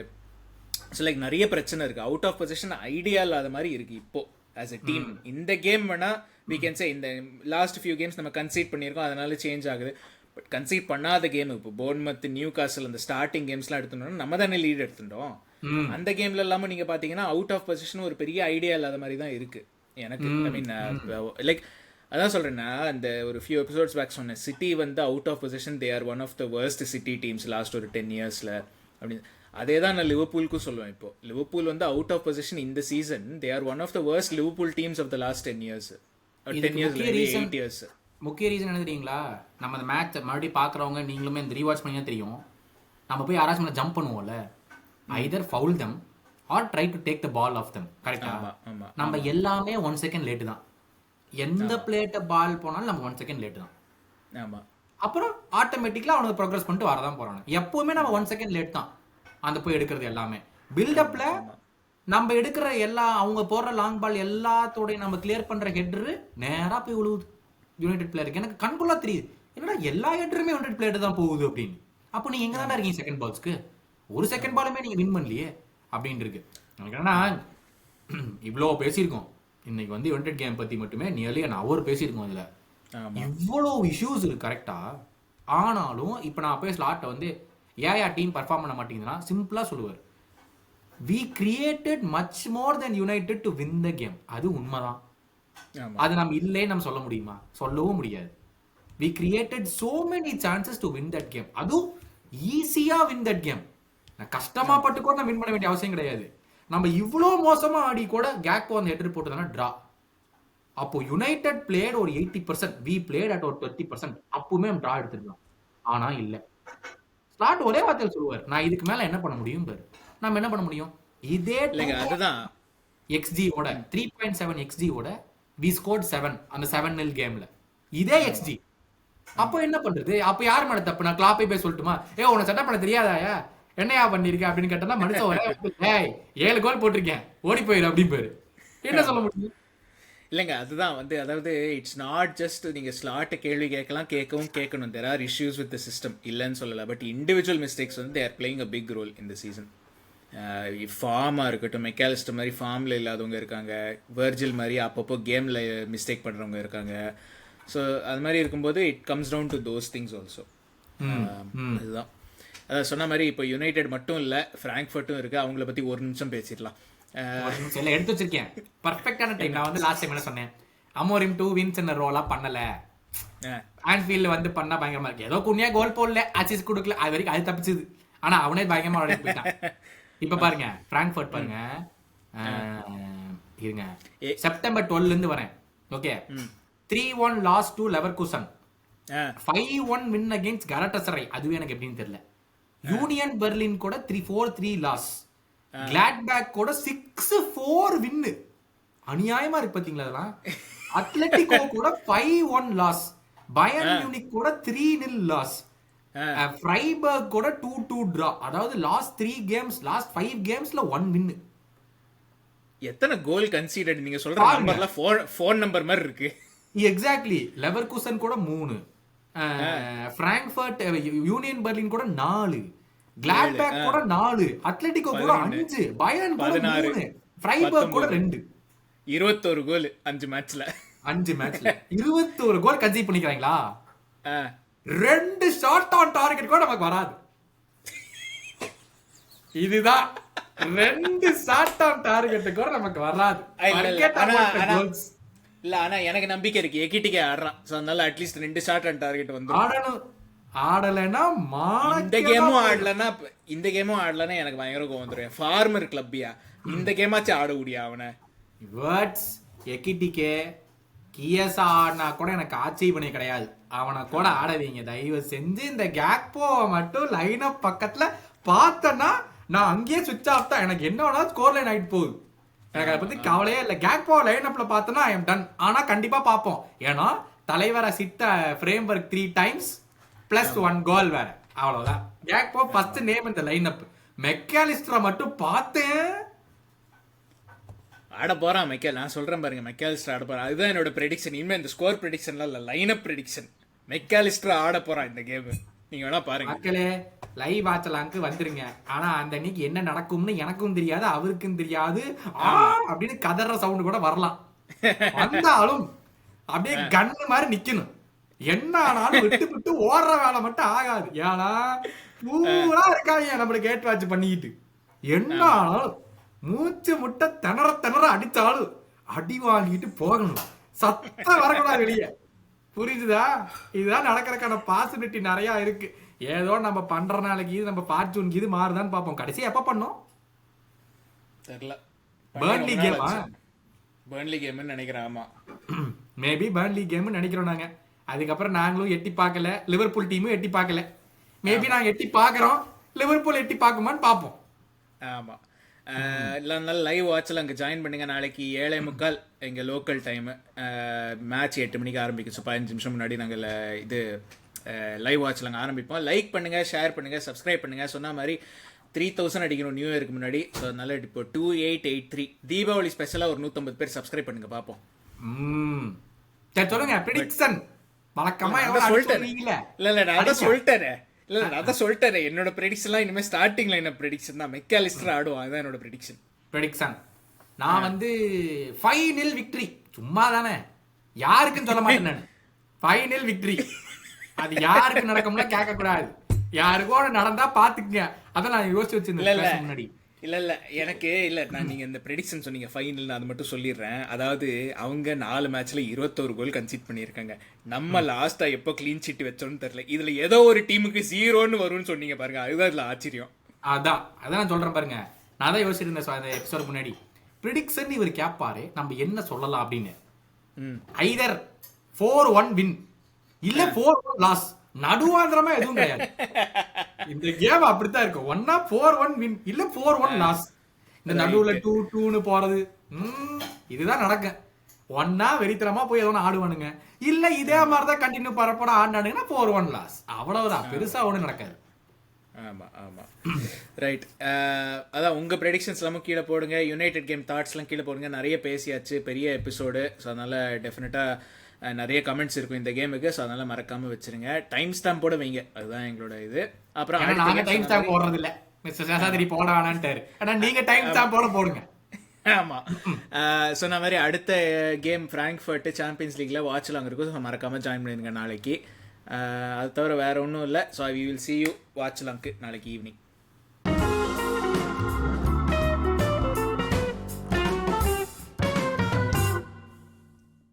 ஸோ லைக் நிறைய பிரச்சனை இருக்குது. அவுட் ஆஃப் பொசிஷன் ஐடியா இல்லாத மாதிரி இருக்குது இப்போ ஆஸ் எ டீம். இந்த கேம் வேணால் we can say இந்த லாஸ்ட் ஃபியூ கேம்ஸ் நம்ம கன்சீட் பண்ணியிருக்கோம், அதனால சேஞ்ச் ஆகுது. பட் கன்சீட் பண்ணாத கேம் இப்போ போர்ன்மத், நியூ காசல், அந்த ஸ்டார்டிங் கேம்ஸ்லாம் எடுத்துட்டோம்னா நம்ம தானே லீட் எடுத்துட்டோம். அந்த கேம்ல இல்லாமல் நீங்கள் பார்த்தீங்கன்னா அவுட் ஆஃப் பொசிஷன் ஒரு பெரிய ஐடியா இல்லாத மாதிரி தான் இருக்குது எனக்கு. ஐ மீன் லைக் அதான் சொல்கிறேன்னா, அந்த ஒரு ஃபியூ எபிசோட்ஸ் பேக் சொன்னேன், சிட்டி வந்து out of position they are one of the worst City teams last ஒரு 10 இயர்ஸில் அப்படின்னு. அதே தான் நான் லிவர்பூலுக்கும் சொல்லுவேன். இப்போ லிவர்பூல் வந்து அவுட் ஆஃப் பொசிஷன் இந்த season they are one of the worst Liverpool teams of the last 10 years. முக்கிய ரீசன் என்ன தெரியுங்களா? நம்ம அந்த மேட்ச் மறுபடியும் பார்க்குறவங்க நீங்களுமே இந்த ரீவாட்ச் பண்ணியா தெரியும், நம்ம போய் யாராச்சும் மேலே ஜம்ப் பண்ணுவோம்ல, either foul them or try to take the ball off them. கரெக்டா? நம்ம எல்லாமே 1 செகண்ட் லேட்டு தான். எந்த பிளேட்டை பால் போனாலும் நம்ம 1 செகண்ட் லேட்டு தான். ஆமாம், அப்புறம் ஆட்டோமேட்டிக்கலாக அவனுக்கு ப்ரோக்ரஸ் பண்ணிட்டு வரதான் போகிறாங்க. எப்போவுமே நம்ம 1 செகண்ட் லேட் தான் அந்த போய் எடுக்கிறது எல்லாமே. பில்டப்பில் நம்ம எடுக்கிற எல்லா அவங்க போடுற லாங் பால் எல்லாத்தோடைய நம்ம கிளியர் பண்ற ஹெட்ரு நேரா போய் விழுவுது யுனைடெட் பிளேயருக்கு. எனக்கு கண்குள்ளா தெரியுது, என்னடா எல்லா ஹெட்ருமே யுனைடெட் பிளேயர் தான் போகுது அப்படின்னு. அப்போ நீங்க எங்க தானே இருக்கீங்க செகண்ட் பால்ஸ்க்கு? ஒரு செகண்ட் பாலுமே நீங்க வின் பண்ணலையே அப்படின்னு இருக்கு. எனக்கு என்னன்னா, இவ்வளோ பேசியிருக்கோம் இன்னைக்கு வந்து யுனைடெட் கேம் பத்தி மட்டுமே நியர்லி an hour பேசியிருக்கோம். இதுல இவ்வளோ இஷ்யூஸ் இருக்கு கரெக்டா. ஆனாலும் இப்போ நான் போய் ஸ்லாட்டை வந்து ஏன் டீம் பர்ஃபார்ம் பண்ண மாட்டேங்குதுன்னா சிம்பிளா சொல்லுவார், we created much more than United to win the game. அது உண்மைதான். அது நம்ம இல்லையே நம்ம சொல்ல முடியுமா? சொல்லவும் முடியாது. we created so many chances to win that game. அதுவும் ஈஸியா win that game. கஷ்டமா பட்டு கூட நம்ம வின் பண்ண வேண்டிய அவசியம் கிடையாது. நம்ம இவ்வளோ மோசமா ஆடி கூட கேக்போ அந்த ஹெட்டர் போட்டதான டிரா. அப்போ யுனைடெட் பிளேட் ஒரு 80%, வி பிளேட் அட் ஒரு 20%. அப்பவுமே நம்ம டிரா எடுத்துக்கலாம். ஆனா இல்ல. ஸ்லாட் ஒரே வார்த்தையில சொல்லுவார், நான் இதுக்கு மேல என்ன பண்ண முடியும் பாரு. நம்ம என்ன பண்ண முடியும்? இதே இல்லைங்க அதுதான். எக்ஸ்ஜி ஓட 3.7 எக்ஸ்ஜி ஓட வி ஸ்கோர்ட் 7 அந்த 7-0 கேம்ல. இதே எக்ஸ்ஜி. அப்போ என்ன பண்றது? அப்ப யார் மேல தப்பு? நான் கிளாப்பே போய் சொல்லட்டுமா? உனக்கு செட்டப் பண்ண தெரியாதாயா? என்னையா பண்ணிருக்க அப்படின்னு கேட்டா மனுஷன் ஒரே ஏய் 7 கோல் போட்டிருக்கேன் ஓடி போயிரு அப்படின்னு பேரு. என்ன சொல்ல முடியும்? இல்லைங்க அதுதான் வந்து அதாவது இட்ஸ் நாட் ஜஸ்ட் நீங்கள் ஸ்லாட்டை கேள்வி கேட்கணும். There are issues with the system இல்லைன்னு சொல்லலை. பட் இண்டிவிஜுவல் மிஸ்டேக்ஸ் வந்து தேர் பிளேயிங் அ பிக் ரோல் இந்த சீசன். ஃபார்மாக இருக்கட்டும், மெக்காலிஸ்டர் மாதிரி ஃபார்மில் இல்லாதவங்க இருக்காங்க, வெர்ஜில் மாதிரி அப்பப்போ கேமில் மிஸ்டேக் பண்ணுறவங்க இருக்காங்க. ஸோ அது மாதிரி இருக்கும்போது it comes down to those things also. அதுதான் அதான் சொன்ன மாதிரி இப்போ யுனைடெட் மட்டும் இல்லை, ஃப்ராங்க்ஃபர்ட்டும் இருக்குது. அவங்கள பற்றி ஒரு நிமிஷம் பேசிடலாம். எடுத்து வச்சிருக்கேன் பர்ஃபெக்டான டைம். நான் வந்து லாஸ்ட் டைம் என்ன சொன்னேன், அமோரிம் 2 வின்ஸ் இன் ரோலா பண்ணல, ஆன்ஃபீல்ட்ல வந்து பண்ணா பயங்கரமா இருக்கு. ஏதோ குனியா கோல் போடல, அசிஸ்ட் கொடுக்கல, அது வரைக்கும் அது தப்பிச்சது. ஆனா அவனே பயங்கரமா விளையாடி போயிட்டான். இப்ப பாருங்க ஃப்ராங்க்ஃபர்ட் பாருங்க, இருங்க செப்டம்பர் 12 இருந்து வரேன். Okay 3-1 loss to Leverkusen, 5-1 win against Galatasaray. அதுவே எனக்கு எப்படின்னு தெரியல. யூனியன் பெர்லின் கூட 4-3 லாஸ், கிளாட்பேக் கூட 6-4 வின். அநியாயமா இருக்கு பாத்தீங்களா அதெல்லாம். அத்லெட்டிகோ கூட 5-1 லாஸ், பயர்ன் மியூனிக் கூட 3-0 லாஸ், ஃப்ரைபர்க் கூட 2-2 டிரா. அதாவது லாஸ்ட் 3 கேம்ஸ், லாஸ்ட் 5 கேம்ஸ்ல 1 வின். எத்தனை கோல் கன்சீடட் நீங்க சொல்ற நம்பர்லாம் ஃபோன் நம்பர் மாதிரி இருக்கு. எக்ஸாக்ட்லி. லெவர்குசன் கூட 3, ஃப்ராங்க்ஃபர்ட் யூனியன் பெர்லின் கூட 4, கிளாட்பேக் கூட 4, அத்லெட்டிகோ கூட 5, பயர்ன் கூட 3, ஃப்ரைபர்க் கூட 2. 21 கோல் 5 மேட்ச்ல 21 கோல் கன்சீட் பண்ணிக்கிறாங்களா? 2 ஷாட் ஆன் டார்கெட் கூட நமக்கு வராது. இதுதான் 2 ஷாட் ஆன் டார்கெட் கூட நமக்கு வராது. இல்ல ஆனா எனக்கு நம்பிக்கை இருக்கு, எகிட்டிக்கே ஆடுறான். சோ அதனால அட்லீஸ்ட் 2 ஷாட் ஆன் டார்கெட் வந்துரும். ஆடலனா இந்த கேமும் ஆடலனா எனக்கு பயங்கர கோவம் வந்துரும். ஃபார்மர் கிளப்பியா இந்த கேமாச்சும் ஆட முடியா அவனை. வேர்ட்ஸ் எகிட்டிக்கே கியஸா ஆடினா கூட எனக்கு ஆட்சேபனை கிடையாது. அவனை கூட ஆடவீங்க தயவு செஞ்சு. இந்த கேக்போவை மட்டும் லைன் அப் பக்கத்துல பார்த்தனா நான் அங்கேயே சுவிட்ச் ஆஃப் தான். எனக்கு என்ன வேணா ஸ்கோர் லைன் ஆயிட்டு போகுது, எனக்கு அதை பத்தி கவலையே இல்லை. கேக்போ லைன் அப்ல பார்த்தனா ஐ எம் டன். ஆனா கண்டிப்பா பார்ப்போம், ஏன்னா தலைவரை சிட்ட ஃப்ரேம் ஒர்க் 3 times பிளஸ் 1 கோல் வேற, அவ்வளவுதான். கேக்போ ஃபர்ஸ்ட் நேம் இந்த லைன் அப். மெக்காலிஸ்டரை மட்டும் பார்த்தேன் ஆட போறான் மெக்கால். நான் சொல்றேன் பாருங்க, மெக்காலிஸ்டர் ஆட போறான். அதுதான் என்னோட ப்ரெடிக்ஷன். இனிமே இந்த ஸ்கோர் ப்ரெடிக்ஷன்லாம் இல்ல, லைன் அப் ப்ரெடிக்ஷன். மெக்காலிஸ்டர் ஆட போறான் இந்த கேம். நீங்க வேணா பாருங்க மக்களே, லைவ் வாட்சலாங்க்கு வந்துருங்க. ஆனா அந்த அன்னைக்கு என்ன நடக்கும்னு எனக்கும் தெரியாது, அவருக்கும் தெரியாது. அப்படின்னு கதற சவுண்ட் கூட வரலாம். வந்தாலும் அப்படியே கண்ணு மாதிரி நிக்கணும். என்ன ஆனாலும் விட்டு விட்டு ஓடுற வேலை மட்டும் ஆகாது. ஏன்னா பூரா இருக்காங்க நம்மளுக்கு கேட் வாட்ச் பண்ணிக்கிட்டு. என்ன ஆனாலும் மூச்சு முட்டை திணற அடிச்சாலும் அடி வாங்கிட்டு போகணும். சத்தம் வரக்கூடாது வெளியே. புரிஞ்சுதா? இதுதான் நடக்கிறதுக்கான பாசிபிலிட்டி நிறைய இருக்கு. ஏதோ நம்ம பண்ற நாளைக்கு இது நம்ம ஃபார்ச்சூன் இது மாறுதான்னு பார்ப்போம். கடைசி எப்ப பண்ணோம் தெரியல. பர்ன்லி கேமா? பர்ன்லி கேம்னு நினைக்கிறேன். ஆமா, மேபி பர்ன்லி கேம்னு நினைக்கிறோம் நாங்க. அதுக்கப்புறம் நாங்களும் எட்டி பார்க்கல, லிவர்பூல் டீமும் எட்டி பார்க்கல. மேபி நாங்க எட்டி பார்க்கறோம், லிவர்பூல் எட்டி பார்க்குமான்னு பார்ப்போம். ஆமா, இல்லை நாள் லைவ் வாட்சில் அங்கே ஜாயின் பண்ணுங்க. நாளைக்கு 7:45 எங்கள் லோக்கல் டைமு. மேட்ச் 8 மணிக்கு ஆரம்பிக்கும். ஸோ 15 நிமிஷம் முன்னாடி நாங்கள் இது லைவ் வாட்சில் அங்கே ஆரம்பிப்போம். லைக் பண்ணுங்கள், ஷேர் பண்ணுங்கள், சப்ஸ்கிரைப் பண்ணுங்கள். சொன்ன மாதிரி 3000 அடிக்கணும் நியூ இயருக்கு முன்னாடி. ஸோ அதனால இப்போ 2883 தீபாவளி ஸ்பெஷலாக ஒரு 150 பேர் சப்ஸ்கிரைப் பண்ணுங்க பார்ப்போம். சரி சொல்லுங்க ப்ரெடிக்ஷன். வழக்கமா சொல்லிட்டேன். இல்லை நான் அதான் சொல்லிட்டேன். இல்ல நான் தான் சொல்லிட்டேன், என்னோட ப்ரெடிக்ஷன்லாம் இனிமே ஸ்டார்டிங் லைன் ப்ரெடிக்ஷன் தான். மெக்காலிஸ்டர் ஆடுவான், அதுதான் என்னோட ப்ரெடிக்ஷன். நான் வந்து 5-0 விக்டரி. சும்மா தானே, யாருக்குன்னு சொல்ல மாட்டேன் நான். 5-0 விக்டரி. அது யாருக்கு நடக்கும்னா கேட்க கூடாது. யாருக்கோ நடந்தா பாத்துக்கங்க. அதான் நான் யோசிச்சு வச்சிருந்தேன் முன்னாடி. இல்லை எனக்கு இல்லை, நான் நீங்கள் இந்த ப்ரெடிக்ஷன் சொன்னீங்க ஃபைனல், அது மட்டும் சொல்லிடுறேன். அதாவது அவங்க 4 மேட்ச்ல 21 கோல் கன்சீட் பண்ணியிருக்காங்க. நம்ம லாஸ்டா எப்போ க்ளீன் ஷீட் வச்சோன்னு தெரியல. இதுல ஏதோ ஒரு டீமுக்கு 0ன்னு வரும்னு சொன்னீங்க பாருங்க, அதுதான் இதுல ஆச்சரியம். அதான் நான் சொல்றேன் பாருங்க. நான் தான் யோசிச்சிருந்தேன் அந்த எபிசோட் முன்னாடி. ப்ரெடிக்ஷன் இவர் கேட்பாரு, நம்ம என்ன சொல்லலாம் அப்படின்னு. ஐதர் 4-1 வின் இல்ல 4-1 லாஸ். நடுவாந்திரமா எதுவும் கிடையாது. இந்த கேம் அப்படித்தான் இருக்கும். ஒன்னா 4-1 வின் இல்ல 4-1 லாஸ். இந்த நடுவுல 2-2ன்னு போறது இதுதான் நடக்கும். ஒன்னா வெறித்தனமா போய் எதோ ஆடுவானுங்க, இல்ல இதே மாதிரிதான் கண்டினியூ பரப்போட ஆடினானுங்கன்னா 4-1 லாஸ். அவ்வளவுதான், பெருசா ஒண்ணு நடக்காது. ஆமா ஆமா ரைட். அதான் உங்க ப்ரெடிக்ஷன்ஸ் எல்லாமே கீழே போடுங்க. யுனைடெட் கேம் தாட்ஸ்லாம் கீழே போடுங்க. நிறைய பேசியாச்சு, பெரிய எபிசோடு. ஸோ அதனால டெஃபினட்டா நிறைய கமெண்ட்ஸ் இருக்கும் இந்த கேமுக்கு. ஸோ அதனால மறக்காம வச்சிருங்க. டைம் ஸ்டாம்போட வைங்க, அதுதான் எங்களோட இது. அப்புறம் நாங்க டைம் ஸ்டாம்ப் போடுறது இல்ல, மிஸ்டர் சேஷாதிரி போட வேணான்ட்டாரு. ஆனா நீங்க டைம் ஸ்டாம்போட போடுங்க. ஆமாம், சொன்ன மாதிரி அடுத்த கேம் ஃப்ராங்க்ஃபர்ட் சாம்பியன்ஸ் லீக்ல வாட்ச் லாங் இருக்கும். ஸோ மறக்காம ஜாயின் பண்ணிடுங்க நாளைக்கு. அது தவிர வேற ஒன்றும் இல்லை. So we will see you watch லாங்க்கு நாளைக்கு ஈவினிங்.